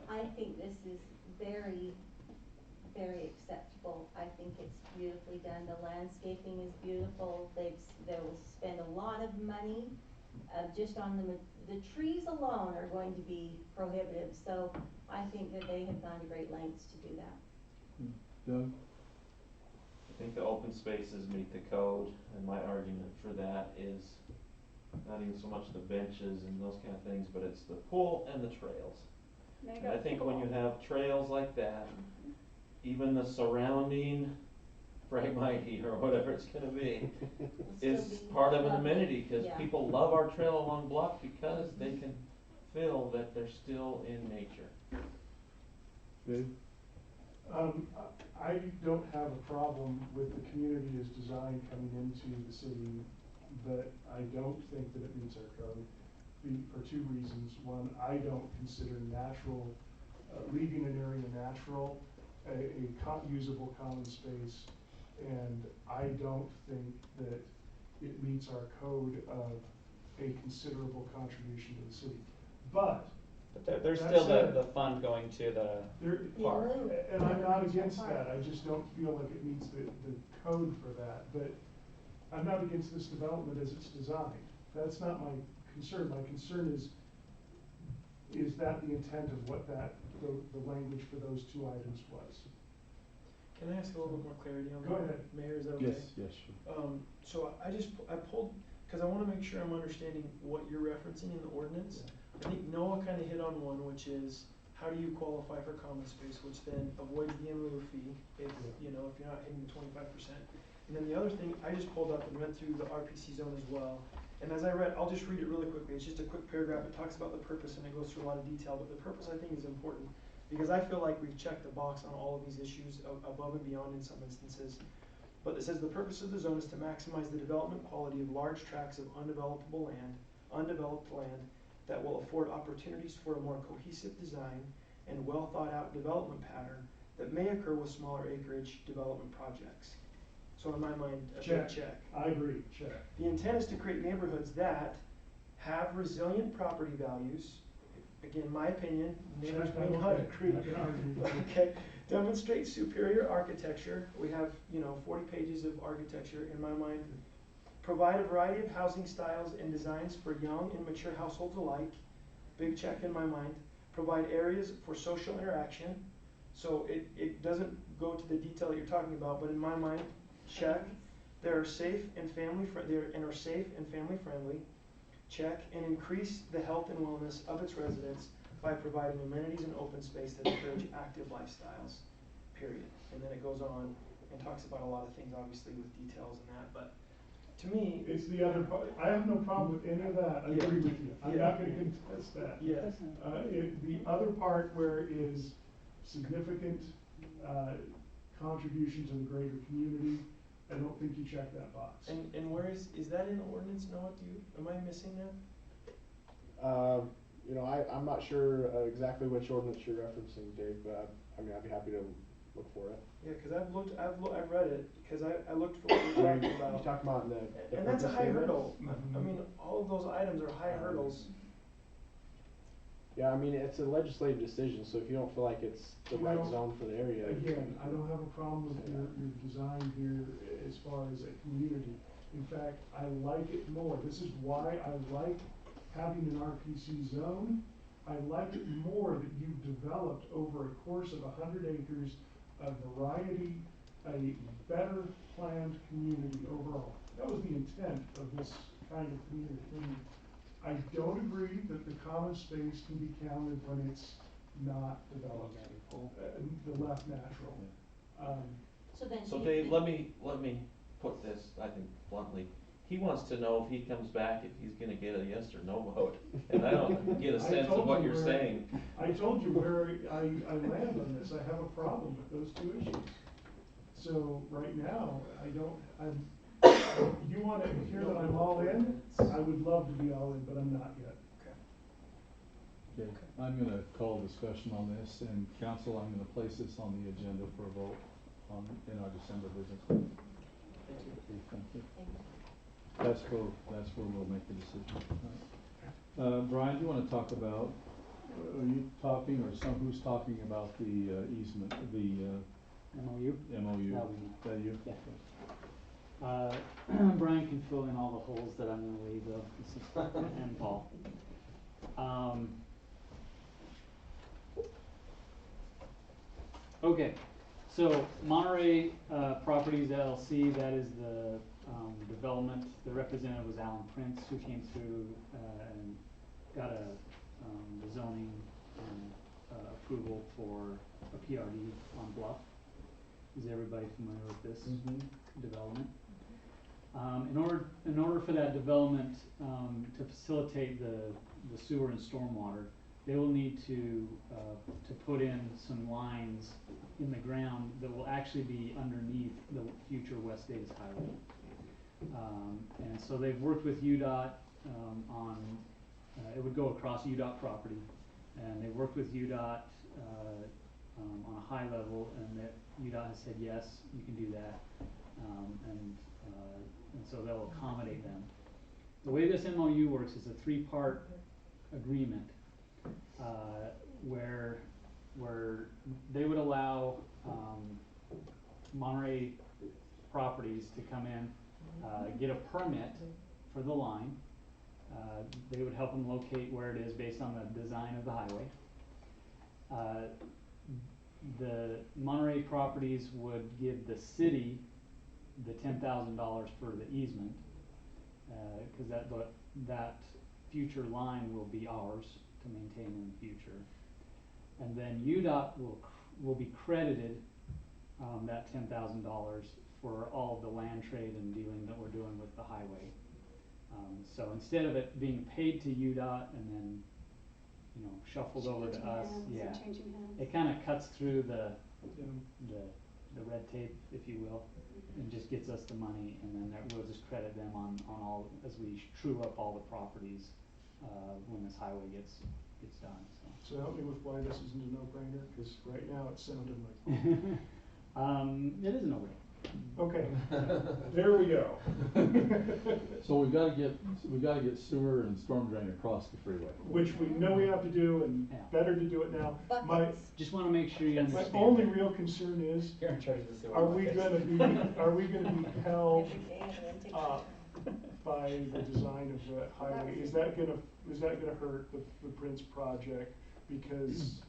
I think this is very, very acceptable. I think it's beautifully done. The landscaping is beautiful. They'll spend a lot of money, just on the trees alone are going to be prohibitive. So I think that they have gone to great lengths to do that. Doug? I think the open spaces meet the code, and my argument for that is not even so much the benches and those kind of things, but it's the pool and the trails. And I think when you have trails like that, even the surrounding phragmite or whatever it's gonna be, is part of an amenity, because people love our trail along Bluff because they can feel that they're still in nature. Dave? I don't have a problem with the community as designed coming into the city, but I don't think that it meets our code for two reasons. One, I don't consider natural, leaving an area natural, a usable common space, and I don't think that it meets our code of a considerable contribution to the city. But there's still the fund going to the park. And I'm not against that. I just don't feel like it meets the code for that. But I'm not against this development as it's designed. That's not my concern. My concern is that the intent of what the language for those two items was. Can I ask a little bit more clarity on that? Go ahead. Mayor, is that okay? Yes, sure. So I pulled, because I want to make sure I'm understanding what you're referencing in the ordinance. Yeah. I think Noah kind of hit on one, which is how do you qualify for common space, which then avoids the in lieu fee if you're not hitting the 25%. And then the other thing, I just pulled up and went through the RPC zone as well. And as I read, I'll just read it really quickly. It's just a quick paragraph. It talks about the purpose and it goes through a lot of detail, but the purpose I think is important because I feel like we've checked the box on all of these issues above and beyond in some instances. But it says the purpose of the zone is to maximize the development quality of large tracts of undeveloped land that will afford opportunities for a more cohesive design and well thought out development pattern that may occur with smaller acreage development projects. So in my mind, a big Check. check. I agree, check. The intent is to create neighborhoods that have resilient property values. Again, my opinion, neighbors Check, may I'm not okay. agree. I can argue with you. Okay, demonstrate superior architecture. We have, 40 pages of architecture in my mind. Provide a variety of housing styles and designs for young and mature households alike. Big check in my mind. Provide areas for social interaction. So it doesn't go to the detail that you're talking about, but in my mind, check. They are safe and family friendly. Check. And increase the health and wellness of its residents by providing amenities and open space that encourage active lifestyles. Period. And then it goes on and talks about a lot of things, obviously with details and that. But to me, It's the other part, I have no problem with any of that, I Yeah. agree with you, I'm Yeah. not gonna contest that. yeah, The other part where is significant, contribution to the greater community, I don't think you check that box. and where is that in the ordinance, Noah? Am I missing that? I'm not sure exactly which ordinance you're referencing, Dave, but I'd be happy to look for it. Yeah, cause I've read it, cause I looked for what you're talking You're about. talking about the And that's a purpose high statement? hurdle. I Mhm. mean, all of those items are high hurdles. Yeah, it's a legislative decision, so if you don't feel like it's the right zone for the area. Again, I don't have a problem with your design here as far as a community. In fact, I like it more. This is why I like having an RPC zone. I like it more that you've developed over a course of 100 acres, a variety, a better planned community overall. That was the intent of this kind of community. I don't agree that the common space can be counted when it's not developed, the left natural. So then do So you Dave, think- let me put this, I think bluntly, he wants to know if he comes back, if he's gonna get a yes or no vote, and I don't get a I sense told of what you you're where- saying. I told you where I land on this, I have a problem with those two issues. So right now, you wanna hear that I'm all in? I would love to be all in, but I'm not yet. Okay, I'm gonna call discussion on this, and council, I'm gonna place this on the agenda for a vote in our December business. Okay, thank you. That's where we'll make the decision. All right. Brian, do you wanna talk about, are you talking, or who's talking about the easement, the MOU? MOU? That would be- That you? yeah. Brian can fill in all the holes that I'm gonna leave though, and Paul. Okay, so Monterey Properties LLC, that is the development. The representative was Alan Prince, who came through and got the zoning approval for a PRD on Bluff. Is everybody familiar with this development? In order for that development to facilitate the sewer and stormwater, they will need to put in some lines in the ground that will actually be underneath the future West Davis Highway. And so they've worked with UDOT on, it would go across UDOT property, and they've worked with UDOT on a high level, and that UDOT has said, yes, you can do that. And so they'll accommodate them. The way this MOU works is a three-part agreement, where they would allow Monterey Properties to come in, get a permit for the line. They would help them locate where it is based on the design of the highway. The Monterey Properties would give the city the $10,000 for the easement, cause that future line will be ours to maintain in the future. And then UDOT will be credited that $10,000 for all of the land trade and dealing that we're doing with the highway. So instead of it being paid to UDOT and then, shuffled over to Changing us, hands, yeah. changing hands. It kinda cuts through the red tape, if you will, and just gets us the money, and then we'll just credit them on all, as we true up all the properties, when this highway gets gets done, so. So help me with why this isn't a no-brainer, because right now it sounded like, It is a no-brainer. okay, there we go. So we gotta get sewer and storm drain across the freeway. Which we know we have to do, and Yeah. better to do it now. My, Buckets. Just wanna make sure you my understand. only that. real concern is, You're in charge of the sewer. are we buckets. gonna be held Every day and then take up by the design of the highway? Is that gonna hurt the Prince project because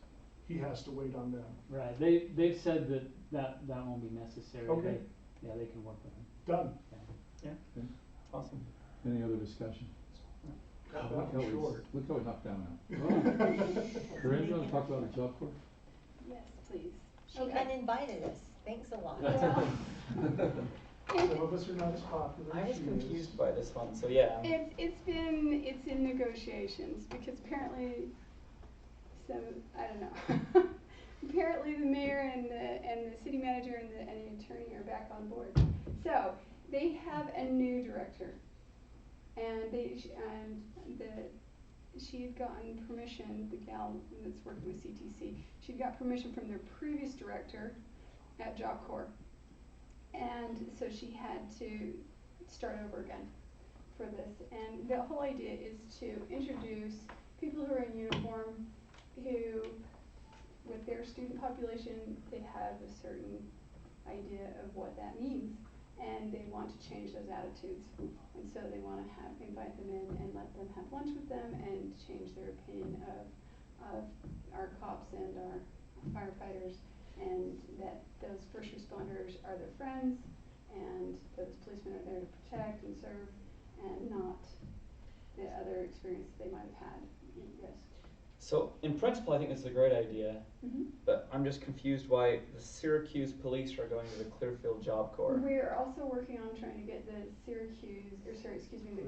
he has to wait on them? Right, they've said that won't be necessary. Okay. Yeah, they can work with them. Done. Yeah, Okay. awesome. Any other discussion? Got Look that how short. Look how we knocked down now. Corinne, you wanna talk about the job corps? Yes, please. She Okay. uninvited us, thanks a lot. Well, Some of us are not as popular I as was she is. confused by this one, so yeah. it's in negotiations, because apparently I don't know. Apparently the mayor and the city manager and the attorney are back on board. So, they have a new director. And she had gotten permission, the gal that's working with CTC, she'd got permission from their previous director at Job Corps. And so she had to start over again for this. And the whole idea is to introduce people who are in uniform, who, with their student population, they have a certain idea of what that means. And they want to change those attitudes. And so they want to invite them in and let them have lunch with them and change their opinion of our cops and our firefighters, and that those first responders are their friends, and those policemen are there to protect and serve, and not the other experience they might have had. Yes. So in principle, I think this is a great idea, but I'm just confused why the Syracuse police are going to the Clearfield Job Corps. We're also working on trying to get the the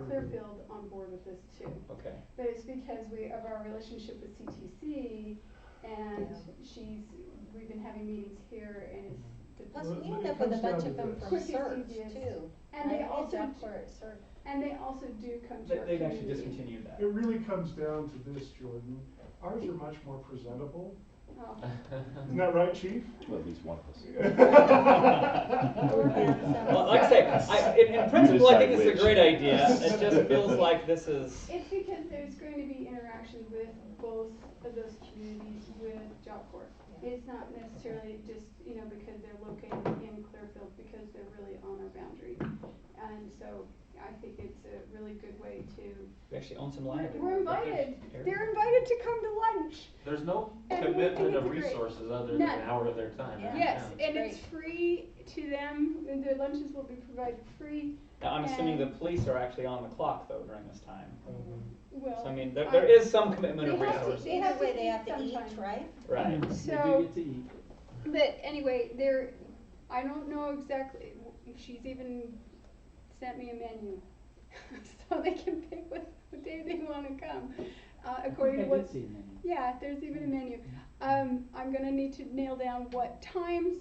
Clearfield on board with this too. Okay. But it's because of our relationship with CTC, and we've been having meetings here, and it's Plus, Well, we it end up with a comes down bunch to of them this. from Quickest, CERT easiest. too. And they right? also Job do- Corps at CERT. And they also do come to our They've actually community. discontinued that. It really comes down to this, Jordan. Ours are much more presentable. Oh. Isn't that right, Chief? Well, at least one of us. Well, like I say, in principle, I think this is a great idea. It just feels like this is. It's because there's going to be interaction with both of those communities with Job Corps. It's not necessarily just, because they're located in Clearfield, because they're really on our boundary. And so I think it's a really good way to. We actually own some land. We're invited. Area. They're invited to come to lunch. There's no And commitment of it's great. resources other than None. an hour of their time. Yeah. Yes, Yeah. and it's free to them. And their lunches will be provided free. Now, I'm assuming the And- police are actually on the clock though during this time. Well, So I mean, there is some commitment of They have to- resources. they Either way, they have to eat, sometime. right? Right. They So- do get to eat. But anyway, I don't know exactly if she's even sent me a menu, so they can pick what day they want to come. According I to did what. see a menu. Yeah, there's even a menu. I'm gonna need to nail down what times,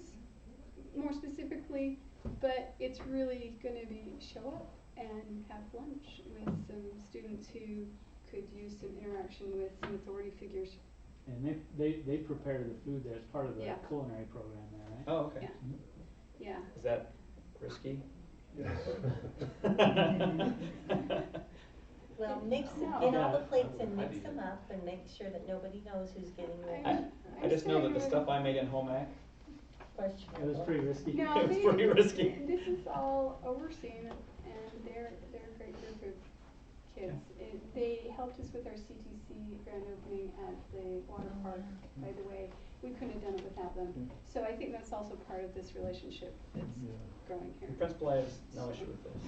more specifically, but it's really gonna be show up and have lunch with some students who could use some interaction with some authority figures. And they prepare the food that's part of the Yeah. culinary program there, right? Oh, okay. Yeah. Is that risky? Yes. Well, mix, No. get all the Yeah. plates and I'd mix eat them it. up and make sure that nobody knows who's getting I, the I just know that the stuff I made in home ec, question. It was pretty risky. No, It's pretty risky. This is all overseen, and they're great group of kids. They helped us with our CTC grand opening at the water park, by the way. We couldn't have done it without them. So I think that's also part of this relationship that's growing here. in principle, I have no issue with this.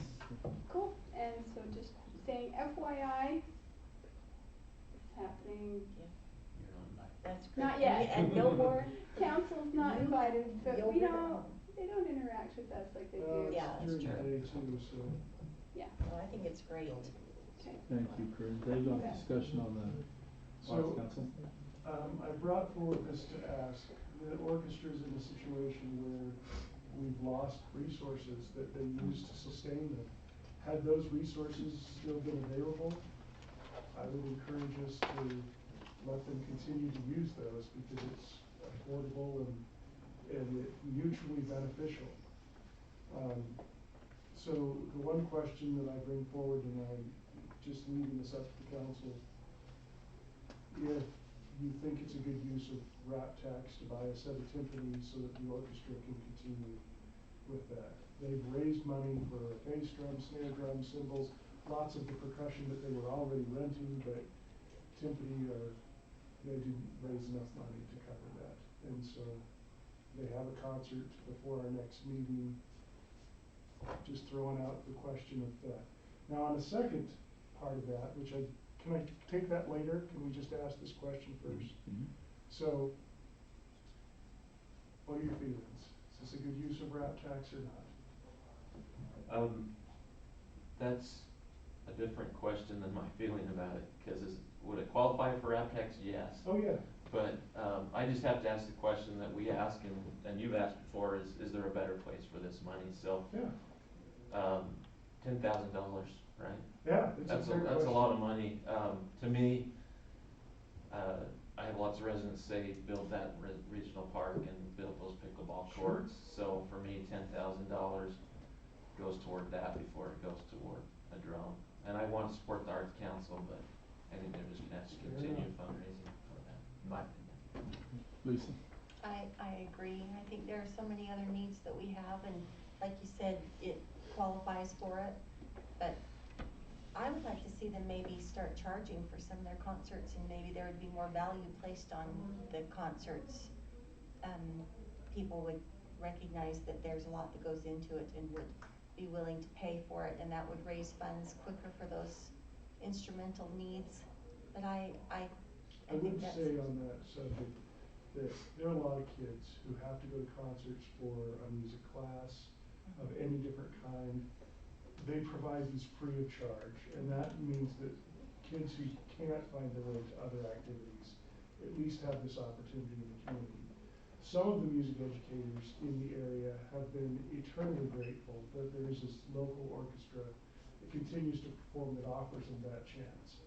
Cool, and so just saying FYI, it's happening. That's great. Not yet. And no more, Council's not You invited, but you'll we bring it don't, home. they don't interact with us like they Uh, do. Yeah, that's during true. the day too, so. Yeah, no, I think it's great. okay. Thank you, Corinne. Dave, on discussion on the Arts So, Council? I brought forward this to ask, the orchestra's in a situation where we've lost resources that they used to sustain them. Had those resources still been available, I would encourage us to let them continue to use those because it's affordable and it mutually beneficial. So the one question that I bring forward, and I'm just leaving this up to the council, if you think it's a good use of rap tax to buy a set of timpanis so that the orchestra can continue with that. They've raised money for bass drum, snare drum, cymbals, lots of the percussion that they were already renting, but they didn't raise enough money to cover that. And so they have a concert before our next meeting, just throwing out the question of that. Now on the second part of that, can I take that later? Can we just ask this question first? Mhm. So, what are your feelings? Is this a good use of rap tax or not? That's a different question than my feeling about it, because would it qualify for rap tax? Yes. Oh, yeah. But, I just have to ask the question that we ask, and you've asked before, is there a better place for this money? So, Yeah. $10,000, right? Yeah, That's a lot of money. To me, I have lots of residents say, build that regional park and build those pickleball courts. So for me, $10,000 goes toward that before it goes toward a drone. And I want to support the Arts Council, but I think they're just gonna have to continue fundraising for that, in my opinion. Lisa? I agree. I think there are so many other needs that we have, and like you said, it qualifies for it. But I would like to see them maybe start charging for some of their concerts, and maybe there would be more value placed on the concerts. People would recognize that there's a lot that goes into it and would be willing to pay for it, and that would raise funds quicker for those instrumental needs. But I would think that's. say on that subject that there are a lot of kids who have to go to concerts for a music class of any different kind. They provide these free of charge, and that means that kids who can't find their way to other activities at least have this opportunity in the community. Some of the music educators in the area have been eternally grateful that there is this local orchestra that continues to perform, that offers them that chance.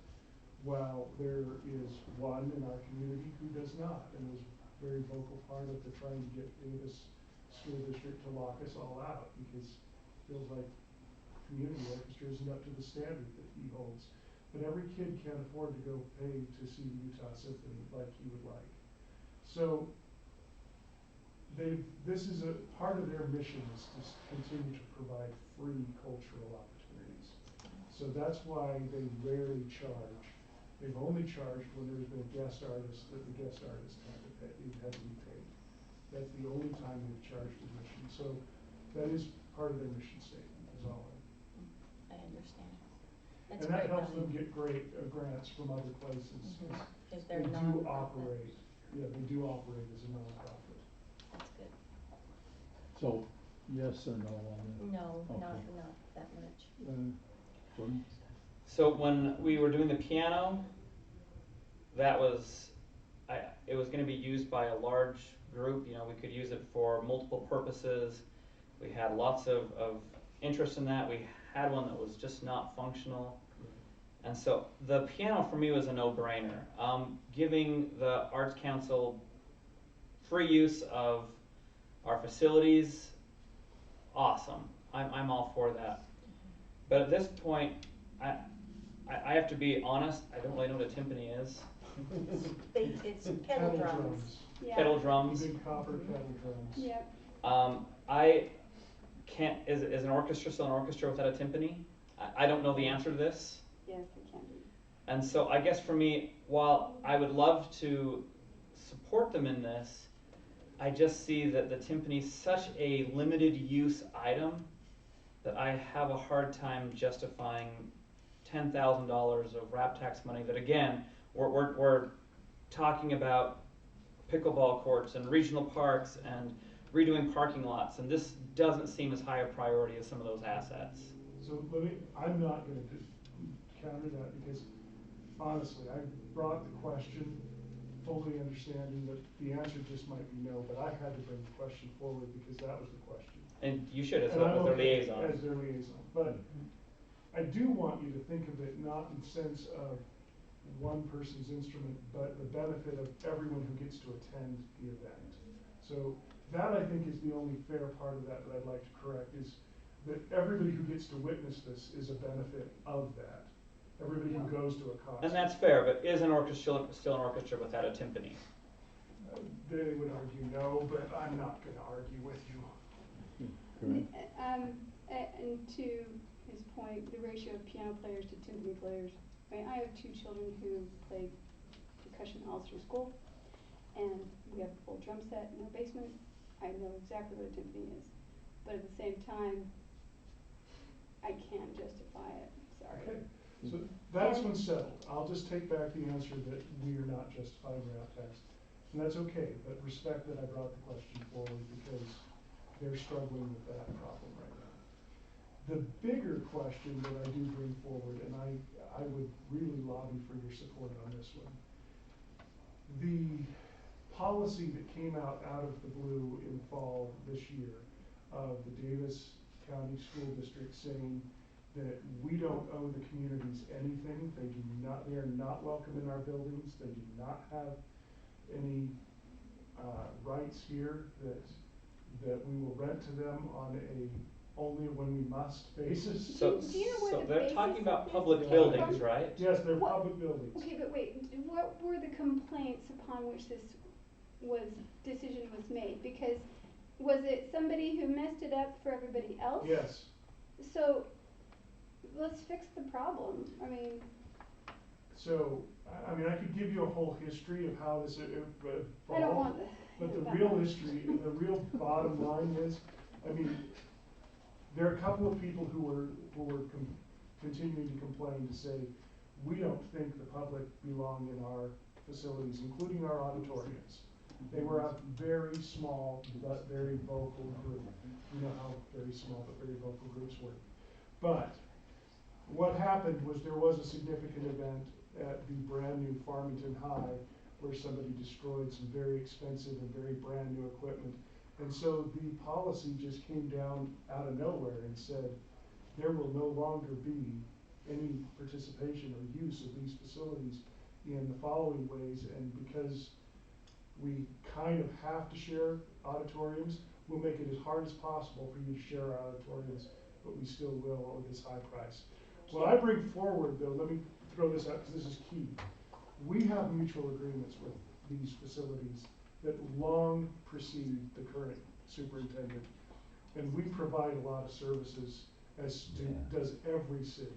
While there is one in our community who does not, and was a very vocal part of trying to get Davis School District to lock us all out, because it feels like community orchestra isn't up to the standard that he holds. But every kid can't afford to go pay to see the Utah Symphony like he would like. So this is a part of their mission, is to continue to provide free cultural opportunities. So that's why they rarely charge. They've only charged when there's been a guest artist that the guest artist had to be paid. That's the only time they've charged admission. So that is part of their mission statement, is all. I understand. And that helps them get great grants from other places. Because They they're do non-profit. operate, they do operate as a nonprofit. That's good. So, yes or no on that? No, Okay. not that much. Jordan? So when we were doing the piano, that was, it was gonna be used by a large group, we could use it for multiple purposes. We had lots of interest in that. We had one that was just not functional. And so the piano for me was a no-brainer. Giving the Arts Council free use of our facilities, awesome. I'm all for that. But at this point, I have to be honest, I don't really know what a timpani is. It's pedal drums. Yeah. Pedal drums. Big copper pedal drums. Yep. I can't, is an orchestra still an orchestra without a timpani? I don't know the answer to this. Yes, it can be. And so I guess for me, while I would love to support them in this, I just see that the timpani is such a limited use item that I have a hard time justifying $10,000 of rap tax money that, again, we're talking about pickleball courts and regional parks and redoing parking lots, and this doesn't seem as high a priority as some of those assets. So I'm not going to counter that, because honestly, I brought the question fully understanding that the answer just might be no, but I had to bring the question forward because that was the question. And you should as And I'm their okay liaison. as their liaison. But I do want you to think of it not in the sense of one person's instrument, but the benefit of everyone who gets to attend the event. So that, I think, is the only fair part of that I'd like to correct, is that everybody who gets to witness this is a benefit of that. Everybody who goes to a concert. And that's fair, but is an orchestra still an orchestra without a timpani? They would argue no, but I'm not gonna argue with you. And to his point, the ratio of piano players to timpani players. I mean, I have 2 children who play percussion all through school, and we have a full drum set in our basement. I know exactly what a timpani is, but at the same time, I can't justify it. Sorry. Okay, so that's one settled. I'll just take back the answer that we are not justifying rap tax. And that's okay, but respect that I brought the question forward because they're struggling with that problem right now. The bigger question that I do bring forward, and I would really lobby for your support on this one. The policy that came out of the blue in fall this year of the Davis County School District saying that we don't owe the communities anything. They are not welcome in our buildings. They do not have any rights here, that we will rent to them on a only when we must basis. So, Do you know where so the they're basis talking of about this public came buildings, from? right? Yes, they're What- public buildings. Okay, but wait, what were the complaints upon which this decision was made? Because was it somebody who messed it up for everybody else? Yes. So, let's fix the problem. I mean, So, I mean, I could give you a whole history of how this evolved. I don't want the. But the real history, the real bottom line is, I mean, there are a couple of people who were continuing to complain to say, we don't think the public belong in our facilities, including our auditoriums. They were a very small but very vocal group. You know how very small but very vocal groups work. But what happened was there was a significant event at the brand new Farmington High where somebody destroyed some very expensive and very brand new equipment. And so the policy just came down out of nowhere and said, there will no longer be any participation or use of these facilities in the following ways. And because we kind of have to share auditoriums, we'll make it as hard as possible for you to share our auditoriums, but we still will at this high price. What I bring forward, though, let me throw this out because this is key. We have mutual agreements with these facilities that long precede the current superintendent. And we provide a lot of services, as does every city.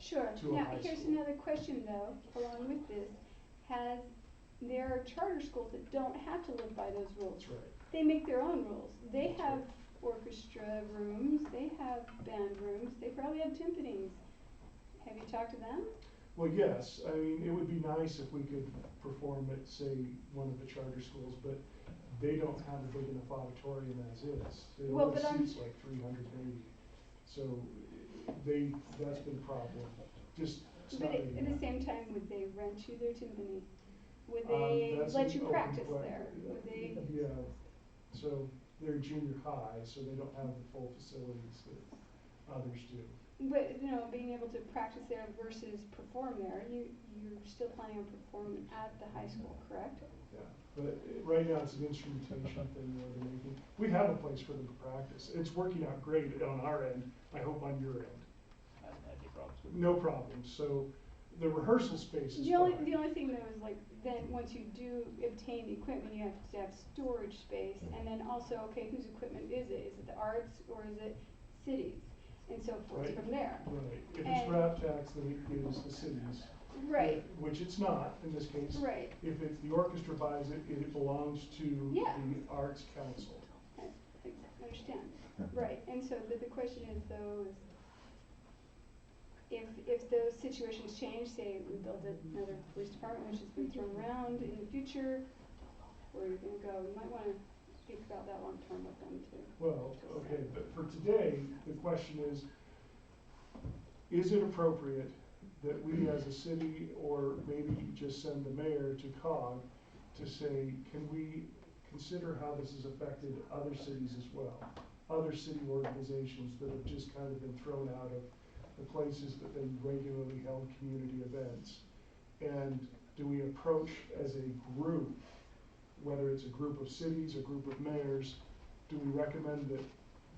Sure. To a Now, high here's school. another question though, along with this. There are charter schools that don't have to live by those rules. That's right. They make their own rules. They That's have right. orchestra rooms, they have band rooms, they probably have timpanis. Have you talked to them? Well, yes, I mean, it would be nice if we could perform at, say, one of the charter schools, but they don't have a big enough auditorium as is. They Well, only but I'm- seats like 300 maybe. So that's been a problem. Just, it's But not big at the enough. same time, would they rent you their timpani? Would they That's let an you open practice que- there? Would they? Yeah, so they're junior high, so they don't have the full facilities that others do. But, you know, being able to practice there versus perform there, you're still planning on performing at the high school, correct? Yeah, but right now it's an instrumentation thing more than anything. We have a place for them to practice. It's working out great on our end, I hope on your end. No problems, so the rehearsal space is The only fine. thing though is like, then once you do obtain the equipment, you have to have storage space, and then also, okay, whose equipment is it? Is it the arts or is it cities? And so forth Right. from there. Right, if it's And- rap tax, then it is the cities. Right, Which it's not in this case. right. If it's the orchestra buys it, it belongs to Yeah. the Arts Council. I understand, right, and so the question is though, is if those situations change, say we build another police department, which has been thrown around in the future, where are you gonna go? You might wanna think about that long term with them too. Well, okay, but for today, the question is it appropriate that we as a city, or maybe just send the mayor to COG to say, can we consider how this has affected other cities as well? Other city organizations that have just kind of been thrown out of the places that they regularly held community events. And do we approach as a group, whether it's a group of cities, a group of mayors, do we recommend that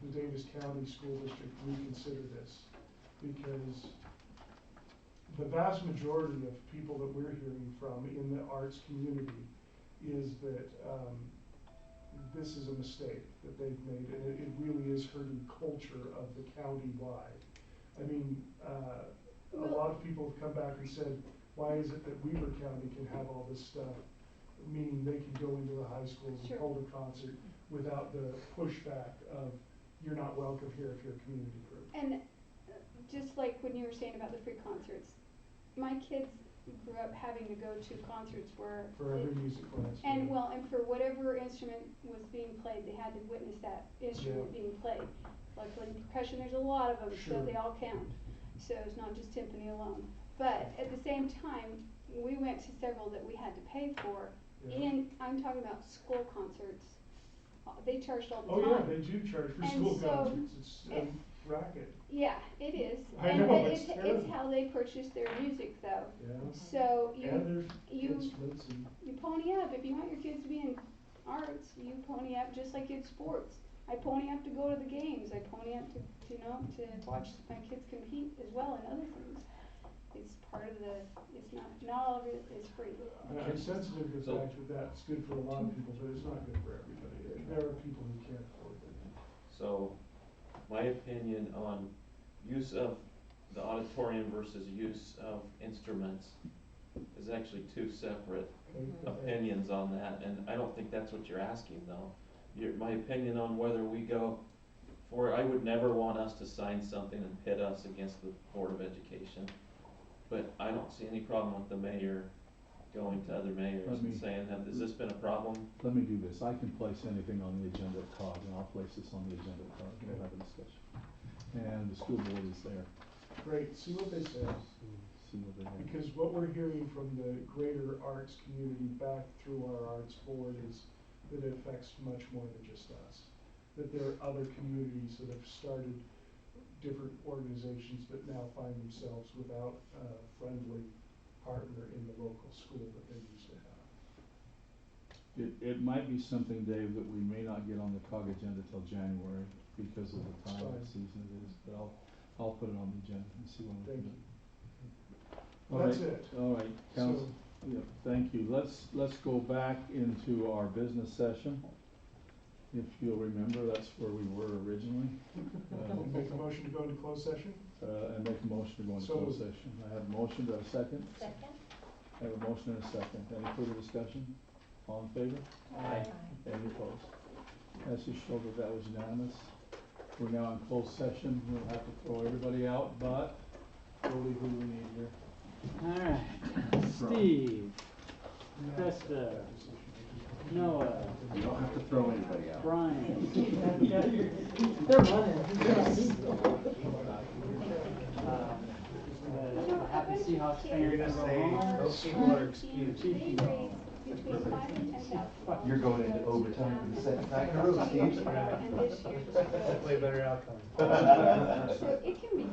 the Davis County School District reconsider this? Because the vast majority of people that we're hearing from in the arts community is that this is a mistake that they've made, and it really is hurting culture of the county wide. I mean, a lot of people have come back and said, why is it that Weber County can have all this stuff, meaning they can go into the high schools and hold a concert without the pushback of, you're not welcome here if you're a community group. And just like when you were saying about the free concerts, my kids grew up having to go to concerts where For every music class. and for whatever instrument was being played, they had to witness that instrument being played. Luckily in percussion there's a lot of them, so they all count. So it's not just timpani alone. But at the same time, we went to several that we had to pay for. I'm talking about school concerts. They charged all the time. Oh yeah, they do charge for school concerts. It's a racket. Yeah, it is. I And know, it's how they purchase their music though. Yeah. So And there's you instruments and. you pony up. If you want your kids to be in arts, you pony up just like in sports. I pony up to go to the games. I pony up to watch my kids compete as well in other things. It's part of it's not all of it is free. I'm sensitive to the fact that that's good for a lot of people, but it's not good for everybody. There are people who can't afford it. So, my opinion on use of the auditorium versus use of instruments is actually two separate opinions on that, and I don't think that's what you're asking though. My opinion on whether we go for, I would never want us to sign something and pit us against the Board of Education, but I don't see any problem with the mayor going to other mayors and saying, has this been a problem? Let me do this. I can place anything on the agenda at COG, and I'll place this on the agenda at COG, and we'll have a discussion. And the school board is there. Great, see what they say. See what they have. Because what we're hearing from the greater arts community back through our arts board is that it affects much more than just us. That there are other communities that have started different organizations but now find themselves without a friendly partner in the local school that they used to have. It might be something, Dave, that we may not get on the COG agenda till January because of the time of the season it is, but I'll put it on the agenda and see when we can do it. That's it. All right, council, thank you. Let's go back into our business session. If you'll remember, that's where we were originally. Make a motion to go into closed session? And make a motion to go into closed session. I have a motion, do I have a second? Second? I have a motion and a second. Any further discussion? All in favor? Aye. Any opposed? As you showed that was unanimous. We're now in closed session. We'll have to throw everybody out, but we'll leave who we need here. All right, Steve, Krista, Noah, You don't have to throw anybody out. Brian. They're running. Happy Seahawks fans. You're gonna say those people are excused. Between $5,000 and $10,000. You're going into overtime for the second time in a row, Steve. And this year. Hopefully a better outcome. So it can be